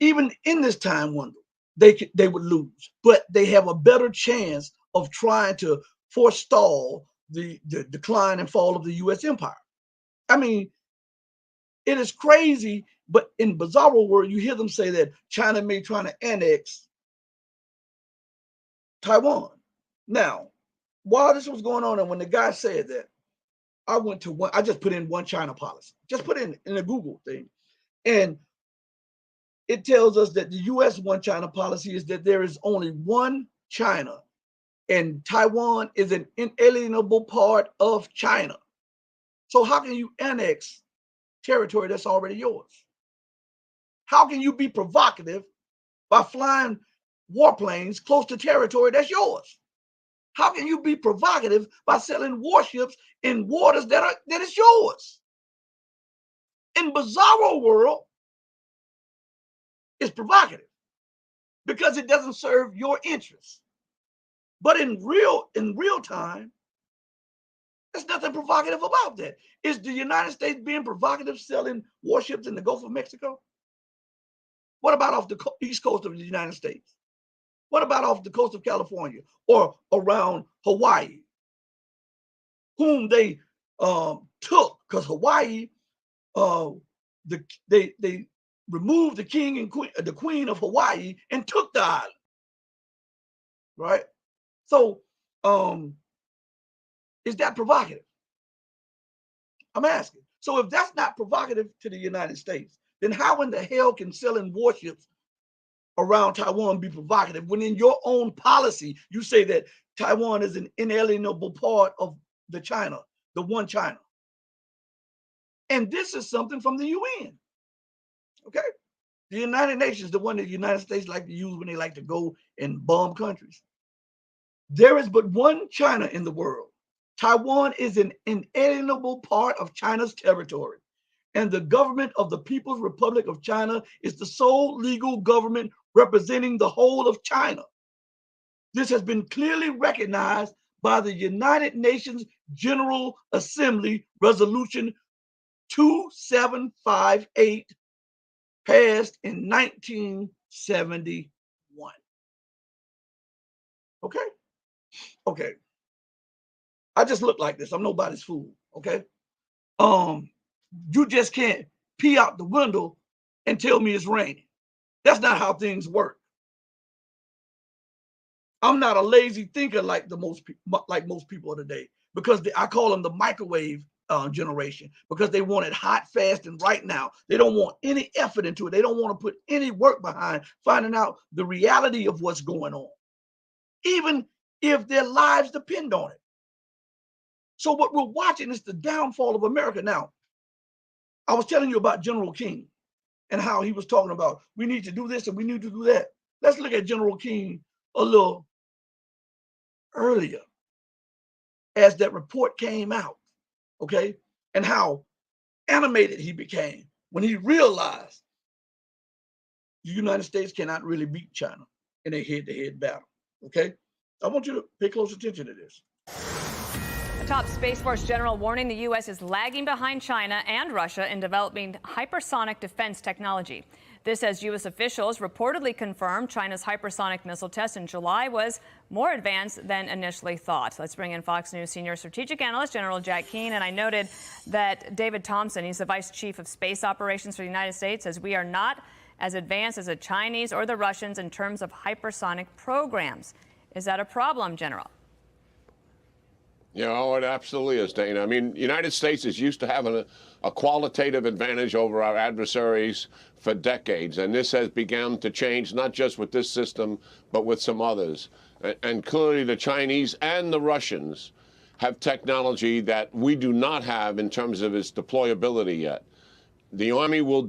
Even in this time window, they would lose. But they have a better chance of trying to forestall the decline and fall of the U.S. empire. I mean, it is crazy, but in Bizarro world, you hear them say that China may try to annex Taiwan. Now, while this was going on, and when the guy said that, I just put in one China policy. Just put in a Google thing. And it tells us that the U.S. one China policy is that there is only one China, and Taiwan is an inalienable part of China. So how can you annex territory that's already yours? How can you be provocative by flying warplanes close to territory that's yours? How can you be provocative by selling warships in waters that is yours? In Bizarro world, it's provocative because it doesn't serve your interests. But in real time, There's nothing provocative about that. Is the United States being provocative selling warships in the Gulf of Mexico? What about off the east coast of the United States? What about off the coast of California or around Hawaii, whom they took because Hawaii, they removed the king and queen, the queen of Hawaii, and took the island, right? So, is that provocative? I'm asking. So, if that's not provocative to the United States, then how in the hell can selling warships around Taiwan be provocative when in your own policy you say that Taiwan is an inalienable part of the one China? And this is something from the UN. Okay? The United Nations, the one that the United States like to use when they like to go and bomb countries. There is but one China in the world. Taiwan is an inalienable part of China's territory, and the government of the People's Republic of China is the sole legal government representing the whole of China. This has been clearly recognized by the United Nations General Assembly Resolution 2758, passed in 1971. Okay? Okay. I just look like this. I'm nobody's fool. Okay? You just can't pee out the window and tell me it's raining. That's not how things work. I'm not a lazy thinker like most people of today, because I call them the microwave generation, because they want it hot, fast, and right now. They don't want any effort into it. They don't want to put any work behind finding out the reality of what's going on, even if their lives depend on it. So what we're watching is the downfall of America. Now, I was telling you about General King and how he was talking about we need to do this and we need to do that. Let's look at General King a little earlier as that report came out, okay, and how animated he became when he realized the United States cannot really beat China in a head-to-head battle, okay? I want you to pay close attention to this. A top Space Force general warning the U.S. is lagging behind China and Russia in developing hypersonic defense technology. This as U.S. officials reportedly confirmed China's hypersonic missile test in July was more advanced than initially thought. Let's bring in Fox News senior strategic analyst General Jack Keane. And I noted that David Thompson, he's the vice chief of space operations for the United States, says we are not as advanced as the Chinese or the Russians in terms of hypersonic programs. Is that a problem, General? Yeah, oh, it absolutely is, Dana. I mean, the United States is used to having a qualitative advantage over our adversaries for decades, and this has begun to change, not just with this system, but with some others. And clearly the Chinese and the Russians have technology that we do not have in terms of its deployability yet. The Army will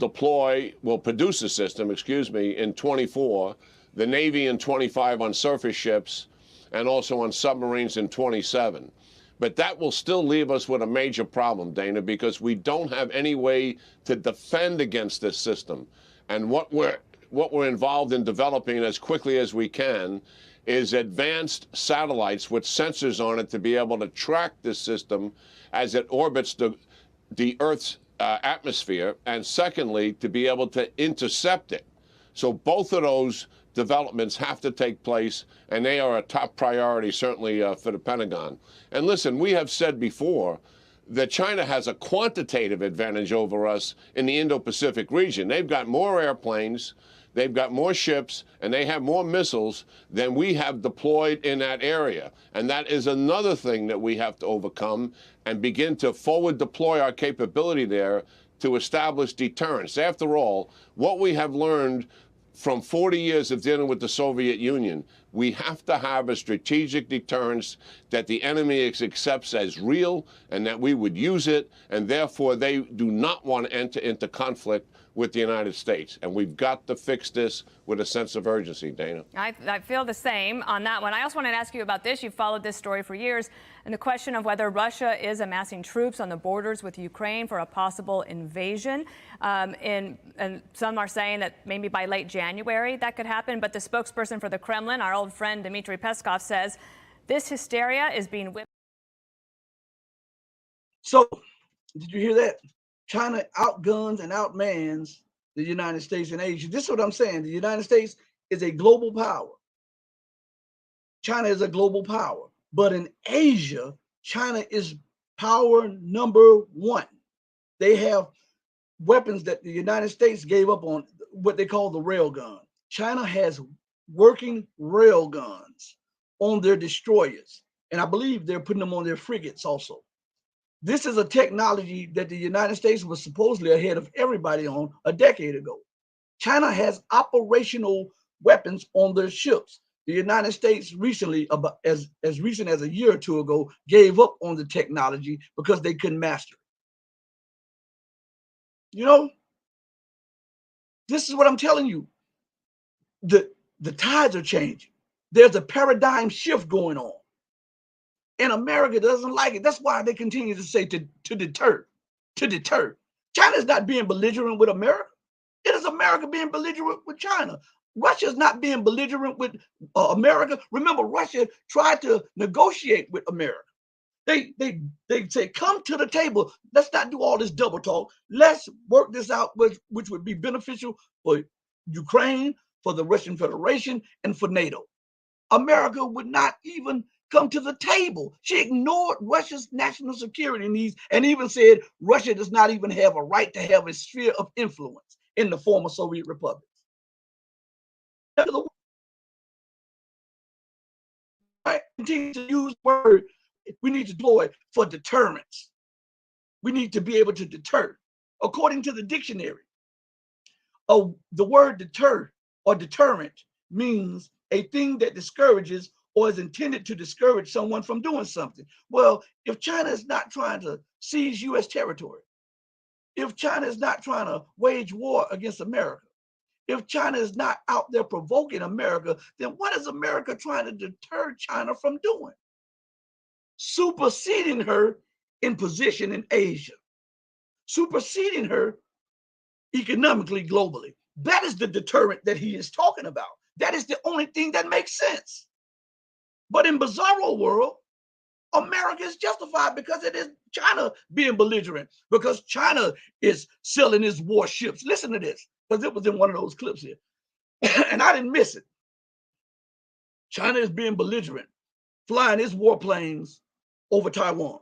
produce a system, in 24, the Navy in 25 on surface ships, and also on submarines in 27. But that will still leave us with a major problem, Dana, because we don't have any way to defend against this system. And what we're involved in developing as quickly as we can is advanced satellites with sensors on it to be able to track this system as it orbits the Earth's atmosphere, and secondly, to be able to intercept it. So both of those developments have to take place, and they are a top priority, certainly for the Pentagon. And listen, we have said before that China has a quantitative advantage over us in the Indo-Pacific region. They've got more airplanes, they've got more ships, and they have more missiles than we have deployed in that area. And that is another thing that we have to overcome and begin to forward deploy our capability there to establish deterrence. After all, what we have learned from 40 years of dealing with the Soviet Union, we have to have a strategic deterrence that the enemy accepts as real and that we would use it, and therefore they do not want to enter into conflict with the United States. And we've got to fix this with a sense of urgency, Dana. I feel the same on that one. I also wanted to ask you about this. You've followed this story for years, and the question of whether Russia is amassing troops on the borders with Ukraine for a possible invasion. And some are saying that maybe by late January that could happen. But the spokesperson for the Kremlin, our old friend Dmitry Peskov, says this hysteria is being whipped So, did you hear that? China outguns and outmans the United States in Asia. This is what I'm saying. The United States is a global power. China is a global power. But in Asia, China is power number one. They have weapons that the United States gave up on, what they call the railgun. China has working railguns on their destroyers. And I believe they're putting them on their frigates also. This is a technology that the United States was supposedly ahead of everybody on a decade ago. China has operational weapons on their ships. The United States recently, as recent as a year or two ago, gave up on the technology because they couldn't master it. You know, this is what I'm telling you. The tides are changing. There's a paradigm shift going on. And America doesn't like it. That's why they continue to say to deter. China is not being belligerent with America. It is America being belligerent with China. Russia is not being belligerent with America. Remember, Russia tried to negotiate with America. They say, come to the table. Let's not do all this double talk. Let's work this out, which would be beneficial for Ukraine, for the Russian Federation, and for NATO. America would not even come to the table. She ignored Russia's national security needs and even said Russia does not even have a right to have a sphere of influence in the former Soviet republics. Continue to use the word we need to deploy for deterrence. We need to be able to deter. According to the dictionary, the word deter or deterrent means a thing that discourages or is intended to discourage someone from doing something. Well, if China is not trying to seize U.S. territory, if China is not trying to wage war against America, if China is not out there provoking America, then what is America trying to deter China from doing? Superseding her in position in Asia, superseding her economically globally. That is the deterrent that he is talking about. That is the only thing that makes sense. But in Bizarro world, America is justified because it is China being belligerent, because China is selling its warships. Listen to this, because it was in one of those clips here, and I didn't miss it. China is being belligerent, flying its warplanes over Taiwan,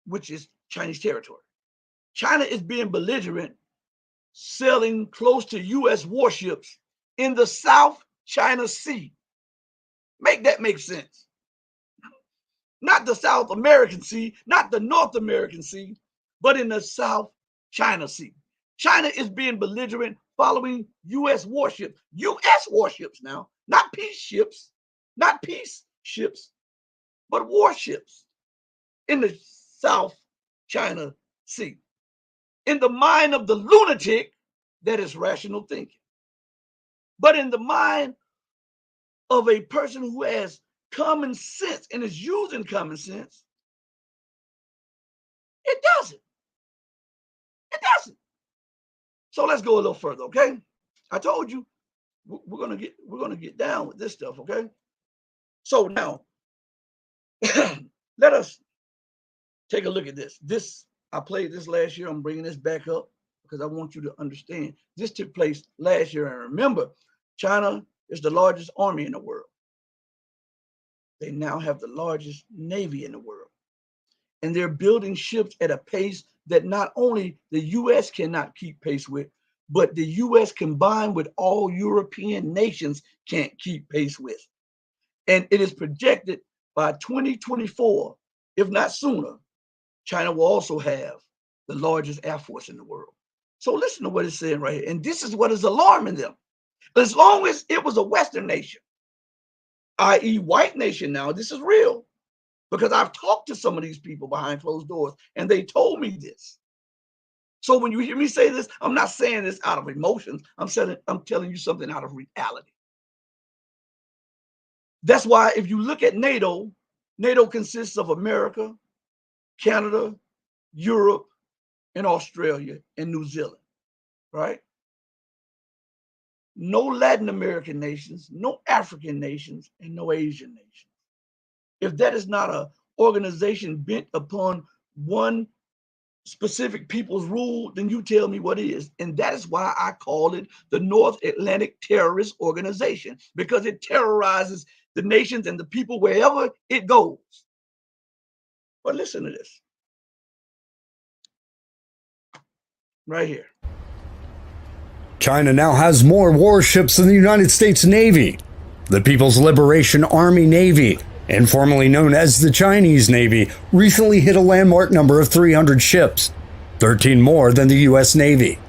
which is Chinese territory. China is being belligerent, selling close to U.S. warships in the South China Sea. Make that make sense. Not the South American Sea, not the North American Sea, but in the South China Sea. China is being belligerent following U.S. warships. U.S. warships now, not peace ships, but warships in the South China Sea. In the mind of the lunatic, that is rational thinking. But in the mind of a person who has common sense and is using common sense, it doesn't. It doesn't. So let's go a little further, okay? I told you we're gonna get down with this stuff, okay? So now let us take a look at this. I played this last year. I'm bringing this back up because I want you to understand this took place last year. And remember, China is the largest army in the world. They now have the largest navy in the world. And they're building ships at a pace that not only the U.S. cannot keep pace with, but the U.S. combined with all European nations can't keep pace with. And it is projected by 2024, if not sooner, China will also have the largest air force in the world. So listen to what it's saying right here. And this is what is alarming them. As long as it was a Western nation, i.e. white nation now, this is real. Because I've talked to some of these people behind closed doors and they told me this. So when you hear me say this, I'm not saying this out of emotions. I'm telling you something out of reality. That's why if you look at NATO, NATO consists of America, Canada, Europe, and Australia, and New Zealand, right? No Latin American nations, no African nations, and no Asian nations. If that is not an organization bent upon one specific people's rule, then you tell me what is. And that is why I call it the North Atlantic Terrorist Organization, because it terrorizes the nations and the people wherever it goes. But listen to this. Right here. China now has more warships than the United States Navy. The People's Liberation Army Navy, informally known as the Chinese Navy, recently hit a landmark number of 300 ships, 13 more than the US Navy.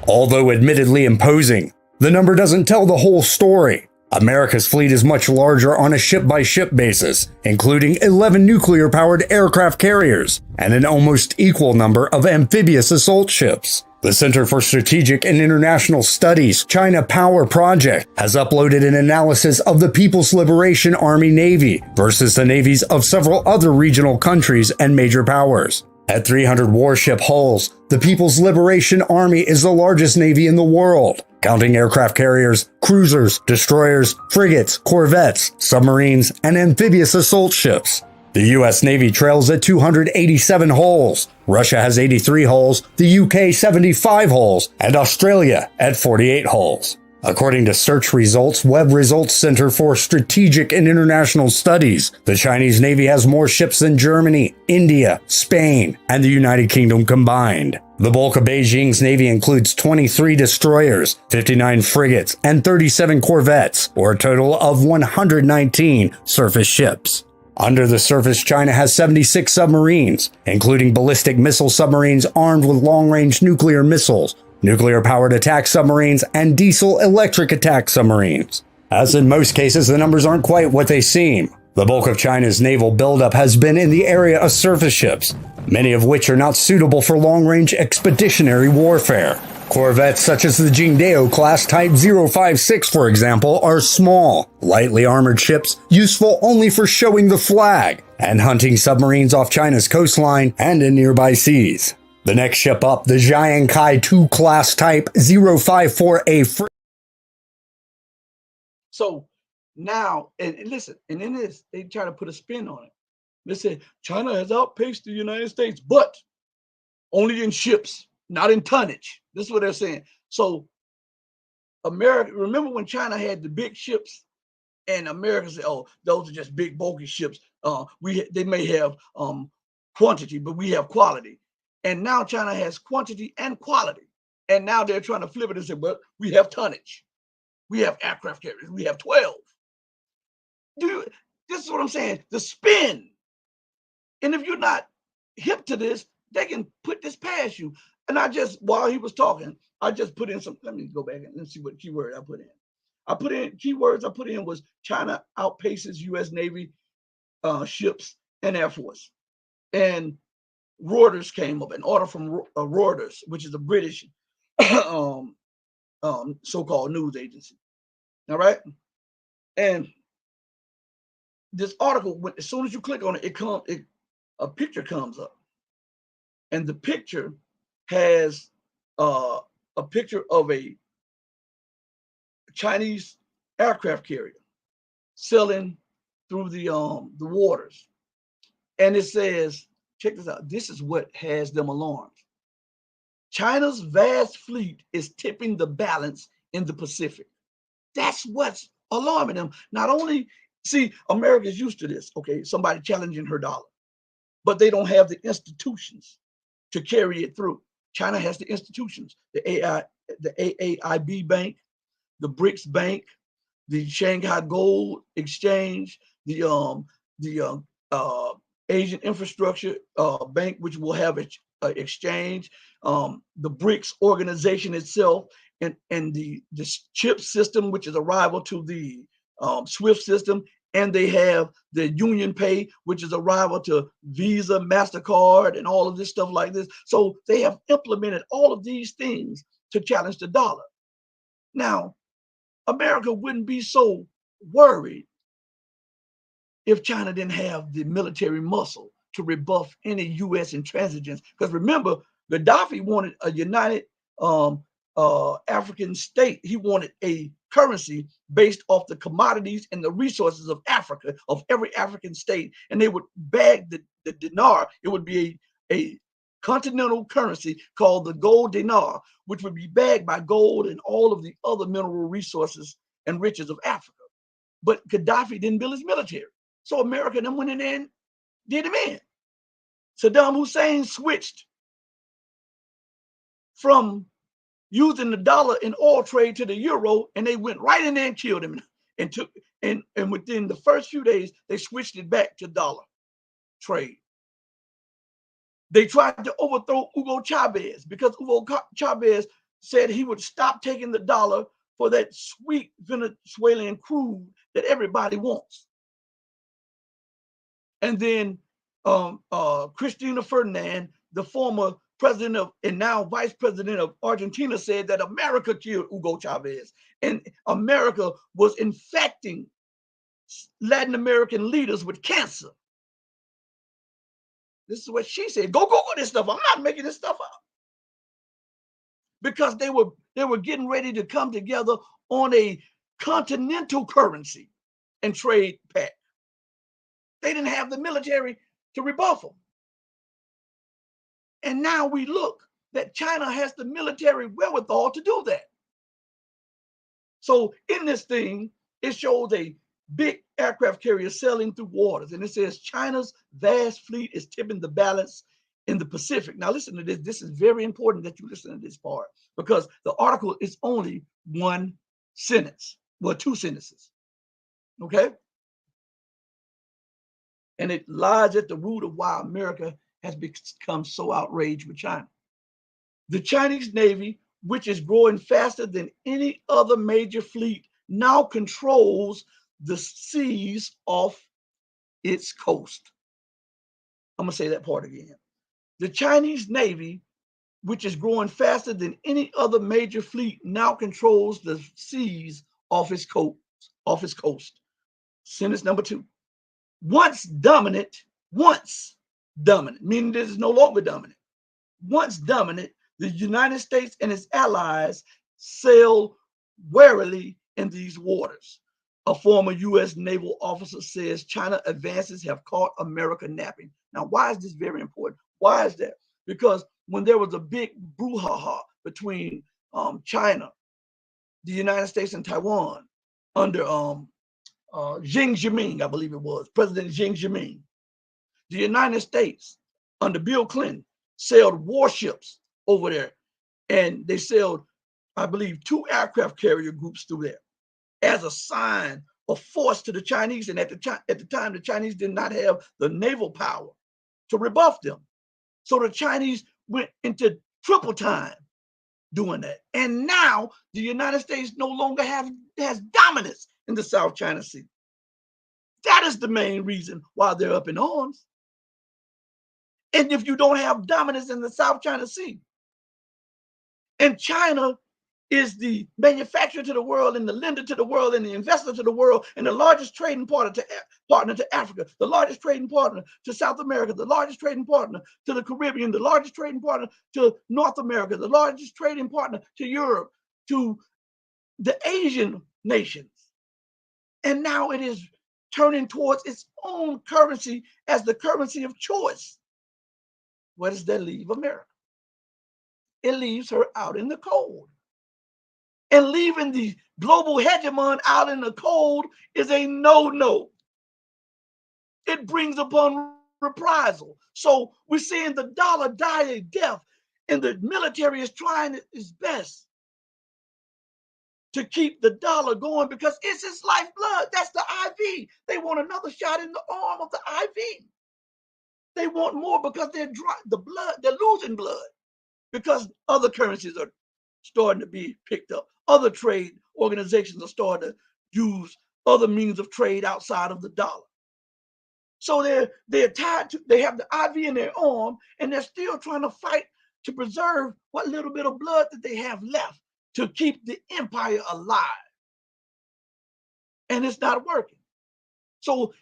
Although admittedly imposing, the number doesn't tell the whole story. America's fleet is much larger on a ship-by-ship basis, including 11 nuclear-powered aircraft carriers and an almost equal number of amphibious assault ships. The Center for Strategic and International Studies China Power Project has uploaded an analysis of the People's Liberation Army Navy versus the navies of several other regional countries and major powers. At 300 warship hulls, the People's Liberation Army is the largest navy in the world, counting aircraft carriers, cruisers, destroyers, frigates, corvettes, submarines, and amphibious assault ships. The US Navy trails at 287 hulls, Russia has 83 hulls, the UK 75 hulls, and Australia at 48 hulls. According to Search Results Web Results Center for Strategic and International Studies, the Chinese Navy has more ships than Germany, India, Spain, and the United Kingdom combined. The bulk of Beijing's Navy includes 23 destroyers, 59 frigates, and 37 corvettes, or a total of 119 surface ships. Under the surface, China has 76 submarines, including ballistic missile submarines armed with long-range nuclear missiles, nuclear-powered attack submarines, and diesel-electric attack submarines. As in most cases, the numbers aren't quite what they seem. The bulk of China's naval buildup has been in the area of surface ships, many of which are not suitable for long-range expeditionary warfare. Corvettes such as the Jingdao class Type 056, for example, are small, lightly armored ships useful only for showing the flag and hunting submarines off China's coastline and in nearby seas. The next ship up, the Jiangkai 2 class Type 054A. So now, and listen, and in this, they try to put a spin on it. They say China has outpaced the United States, but only in ships, not in tonnage. This is what they're saying. So America, remember when China had the big ships and America said, oh, those are just big bulky ships. They may have quantity, but we have quality. And now China has quantity and quality. And now they're trying to flip it and say, well, we have tonnage. We have aircraft carriers. We have 12. This is what I'm saying. The spin. And if you're not hip to this, they can put this past you. And while he was talking, I just put in some, let me go back and see what keyword I put in. Keywords I put in was China outpaces U.S. Navy ships and Air Force. And Reuters came up, an order from Reuters, which is a British so-called news agency. All right. And this article, as soon as you click on it, a picture comes up. And the picture has a picture of a Chinese aircraft carrier sailing through the waters. And it says, check this out. This is what has them alarmed. China's vast fleet is tipping the balance in the Pacific. That's what's alarming them. Not only, see, America's used to this, okay, somebody challenging her dollar, but they don't have the institutions to carry it through. China has the institutions, the AAIB Bank, the BRICS Bank, the Shanghai Gold Exchange, the Asian Infrastructure Bank, which will have an exchange, the BRICS organization itself, and the chip system, which is a rival to the SWIFT system, and they have the Union Pay, which is a rival to Visa, MasterCard, and all of this stuff like this. So they have implemented all of these things to challenge the dollar. Now, America wouldn't be so worried if China didn't have the military muscle to rebuff any U.S. intransigence. Because remember, Gaddafi wanted a united African state. He wanted a currency based off the commodities and the resources of Africa, of every African state, and they would bag the dinar. It would be a continental currency called the gold dinar, which would be backed by gold and all of the other mineral resources and riches of Africa. But Gaddafi didn't build his military. So America then went in there and did him in. Saddam Hussein switched from using the dollar in oil trade to the euro, and they went right in there and killed him and within the first few days, they switched it back to dollar trade. They tried to overthrow Hugo Chavez because Hugo Chavez said he would stop taking the dollar for that sweet Venezuelan crude that everybody wants. And then Cristina Ferdinand, the former president of and now vice president of Argentina, said that America killed Hugo Chavez and America was infecting Latin American leaders with cancer. This is what she said. Go Google this stuff. I'm not making this stuff up. Because they were getting ready to come together on a continental currency and trade pact. They didn't have the military to rebuff them. And now we look that China has the military wherewithal to do that. So in this thing, it shows a big aircraft carrier sailing through waters. And it says China's vast fleet is tipping the balance in the Pacific. Now listen to this. This is very important that you listen to this part because the article is only one sentence. Well, two sentences. Okay? And it lies at the root of why America has become so outraged with China. The Chinese Navy, which is growing faster than any other major fleet, now controls the seas off its coast. I'm going to say that part again. The Chinese Navy, which is growing faster than any other major fleet, now controls the seas off its coast. Sentence number 2. Once dominant, meaning this is no longer dominant. Once dominant, the United States and its allies sail warily in these waters. A former U.S. naval officer says China advances have caught America napping. Now, why is this very important? Why is that? Because when there was a big brouhaha between China, the United States, and Taiwan under Xi Jinping, I believe it was, President Xi Jinping, the United States under Bill Clinton sailed warships over there, and they sailed, I believe, 2 aircraft carrier groups through there as a sign of force to the Chinese. And at the time, the Chinese did not have the naval power to rebuff them. So the Chinese went into triple time doing that. And now the United States no longer has dominance in the South China Sea. That is the main reason why they're up in arms. And if you don't have dominance in the South China Sea, and China is the manufacturer to the world and the lender to the world and the investor to the world and the largest trading partner to Africa, the largest trading partner to South America, the largest trading partner to the Caribbean, the largest trading partner to North America, the largest trading partner to Europe, to the Asian nations. And now it is turning towards its own currency as the currency of choice. Where does that leave America? It leaves her out in the cold. And leaving the global hegemon out in the cold is a no-no. It brings upon reprisal. So we're seeing the dollar die a death, and the military is trying its best to keep the dollar going because it's its lifeblood. That's the IV. They want another shot in the arm of the IV. They want more because they're losing blood because other currencies are starting to be picked up. Other trade organizations are starting to use other means of trade outside of the dollar. So they're tied to, they have the IV in their arm, and they're still trying to fight to preserve what little bit of blood that they have left to keep the empire alive. And it's not working. So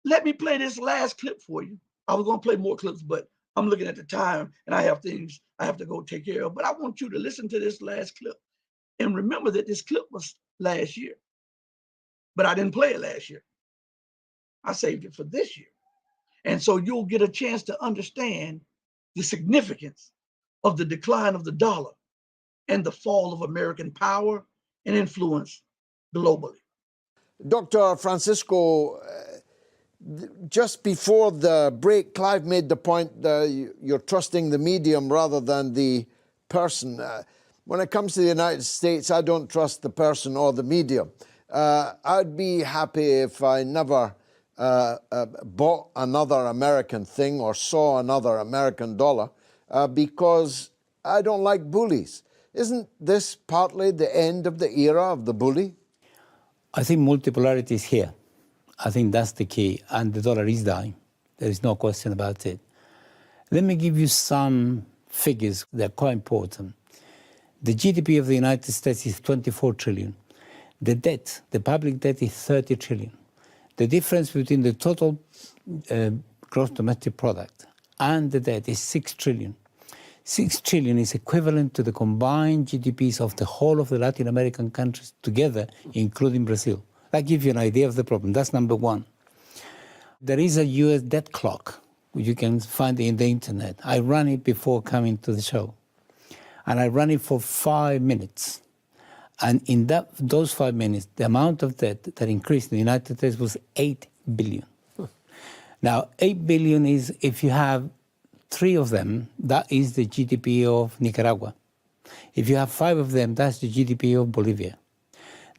let me play this last clip for you. I was going to play more clips, but I'm looking at the time and I have things I have to go take care of. But I want you to listen to this last clip. And remember that this clip was last year, but I didn't play it last year. I saved it for this year. And so you'll get a chance to understand the significance of the decline of the dollar and the fall of American power and influence globally. Dr. Francisco, just before the break, Clive made the point you're trusting the medium rather than the person. When it comes to the United States, I don't trust the person or the medium. I'd be happy if I never bought another American thing or saw another American dollar because I don't like bullies. Isn't this partly the end of the era of the bully? I think multipolarity is here. I think that's the key, and the dollar is dying. There is no question about it. Let me give you some figures that are quite important. The GDP of the United States is 24 trillion. The debt, the public debt, is 30 trillion. The difference between the total gross domestic product and the debt is 6 trillion. 6 trillion is equivalent to the combined GDPs of the whole of the Latin American countries together, including Brazil. That gives you an idea of the problem. That's number one. There is a US debt clock, which you can find in the internet. I ran it before coming to the show. And I ran it for 5 minutes. And in those 5 minutes, the amount of debt that increased in the United States was 8 billion. Now, 8 billion is, if you have 3 of them, that is the GDP of Nicaragua. If you have 5 of them, that's the GDP of Bolivia.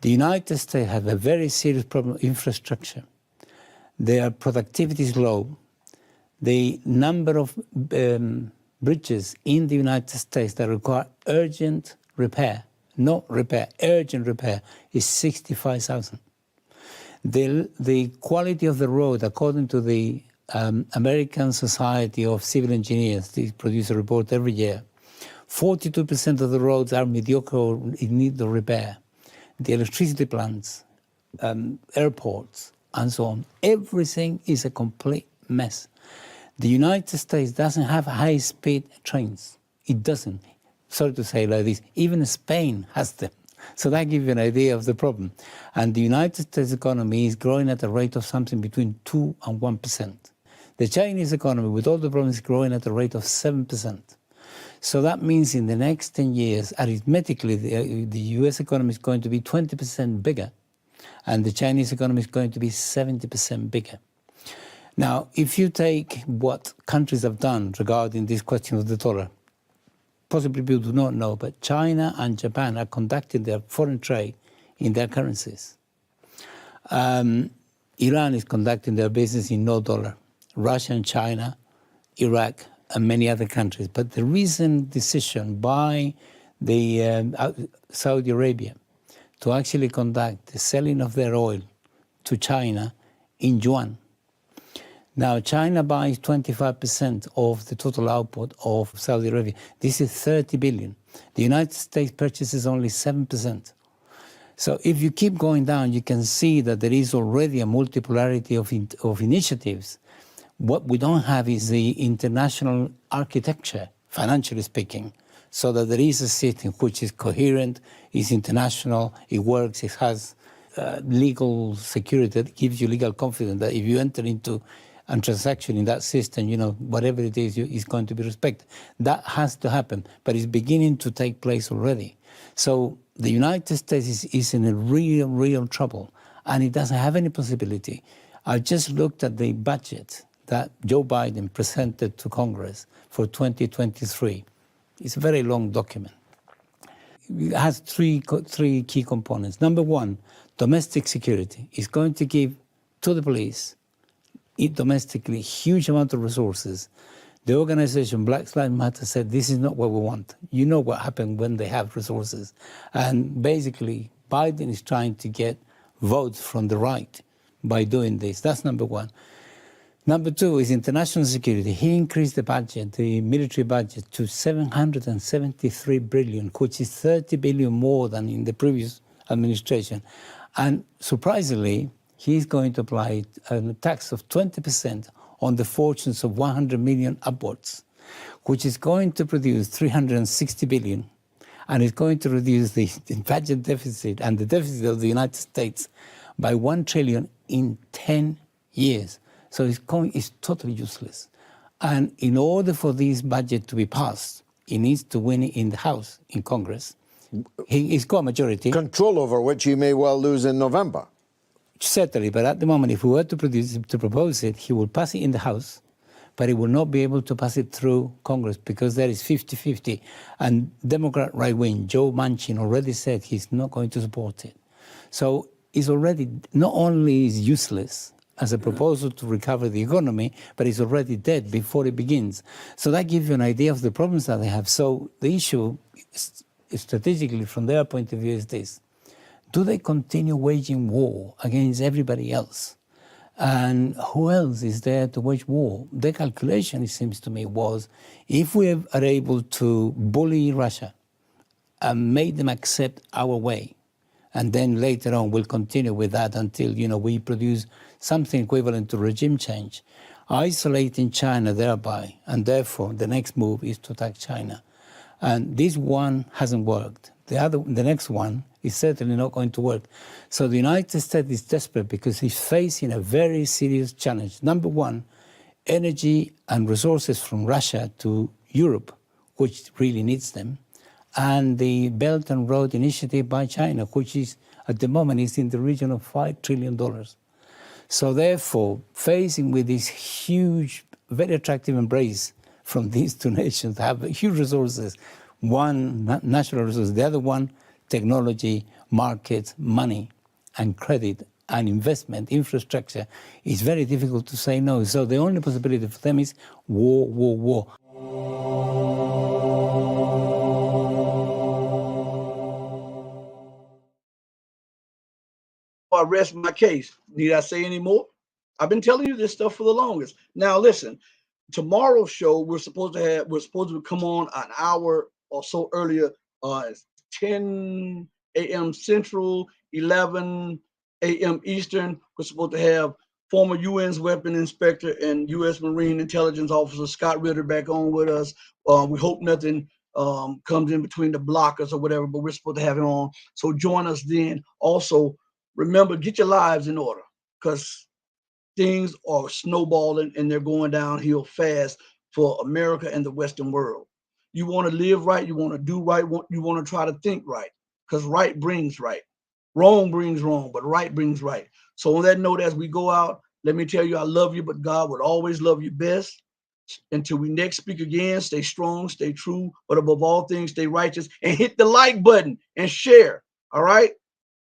The United States has a very serious problem of infrastructure. Their productivity is low. The number of bridges in the United States that require urgent repair, not repair, urgent repair, is 65,000. The quality of the road, according to the American Society of Civil Engineers, they produce a report every year, 42% of the roads are mediocre or in need of repair. The electricity plants, airports, and so on. Everything is a complete mess. The United States doesn't have high-speed trains. It doesn't. Sorry to say like this. Even Spain has them. So that gives you an idea of the problem. And the United States economy is growing at a rate of something between 2 and 1%. The Chinese economy, with all the problems, is growing at a rate of 7%. So that means in the next 10 years, arithmetically, the US economy is going to be 20% bigger, and the Chinese economy is going to be 70% bigger. Now, if you take what countries have done regarding this question of the dollar, possibly people do not know, but China and Japan are conducting their foreign trade in their currencies. Iran is conducting their business in no dollar. Russia and China, Iraq, and many other countries. But the recent decision by the Saudi Arabia to actually conduct the selling of their oil to China in yuan. Now, China buys 25% of the total output of Saudi Arabia. This is 30 billion. The United States purchases only 7%. So if you keep going down, you can see that there is already a multipolarity of initiatives. What we don't have is the international architecture, financially speaking, so that there is a system which is coherent, is international, it works, it has legal security that gives you legal confidence that if you enter into a transaction in that system, whatever it is going to be respected. That has to happen, but it's beginning to take place already. So the United States is in a real trouble, and it doesn't have any possibility. I just looked at the budget that Joe Biden presented to Congress for 2023. It's a very long document. It has three key components. Number one, domestic security. It's going to give to the police, domestically, huge amount of resources. The organization Black Lives Matter said, this is not what we want. You know what happened when they have resources. And basically, Biden is trying to get votes from the right by doing this. That's number one. Number two is international security. He increased the budget, the military budget, to $773 billion, which is 30 billion more than in the previous administration. And surprisingly, he's going to apply a tax of 20% on the fortunes of 100 million upwards, which is going to produce 360 billion, and it's going to reduce the budget deficit and the deficit of the United States by 1 trillion in 10 years. So it's totally useless. And in order for this budget to be passed, he needs to win it in the House, in Congress. He's got a majority. Control over which he may well lose in November. Certainly, but at the moment, if we were to propose it, he will pass it in the House, but he will not be able to pass it through Congress because there is 50-50. And Democrat right-wing, Joe Manchin, already said he's not going to support it. So it's already, not only is useless as a proposal to recover the economy, but it's already dead before it begins. So that gives you an idea of the problems that they have. So the issue, strategically, from their point of view, is this. Do they continue waging war against everybody else? And who else is there to wage war? Their calculation, it seems to me, was if we are able to bully Russia and make them accept our way, and then later on we'll continue with that until, we produce something equivalent to regime change, isolating China thereby, and therefore the next move is to attack China. And this one hasn't worked. The next one is certainly not going to work. So the United States is desperate because it's facing a very serious challenge. Number one, energy and resources from Russia to Europe, which really needs them, and the Belt and Road Initiative by China, which is, at the moment, is in the region of $5 trillion. So therefore, facing with this huge, very attractive embrace from these two nations that have huge resources, one natural resource, the other one technology, markets, money, and credit, and investment, infrastructure, is very difficult to say no. So the only possibility for them is war, war, war. I rest my case. Need I say any more? I've been telling you this stuff for the longest. Now listen, tomorrow's show we're supposed to come on an hour or so earlier, 10 a.m. Central, 11 a.m. Eastern. We're supposed to have former UN's weapon inspector and U.S. Marine intelligence officer Scott Ritter back on with us. We hope nothing comes in between the blockers or whatever, but we're supposed to have him on. So join us then. Also, remember, get your lives in order because things are snowballing and they're going downhill fast for America and the Western world. You want to live right, you want to do right, you want to try to think right, because right brings right. Wrong brings wrong, but right brings right. So on that note, as we go out, let me tell you I love you, but God would always love you best. Until we next speak again, stay strong, stay true, but above all things, stay righteous, and hit the like button and share, all right?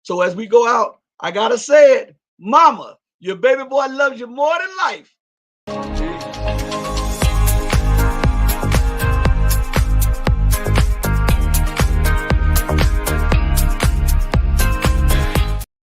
So as we go out, I got to say it, Mama, your baby boy loves you more than life.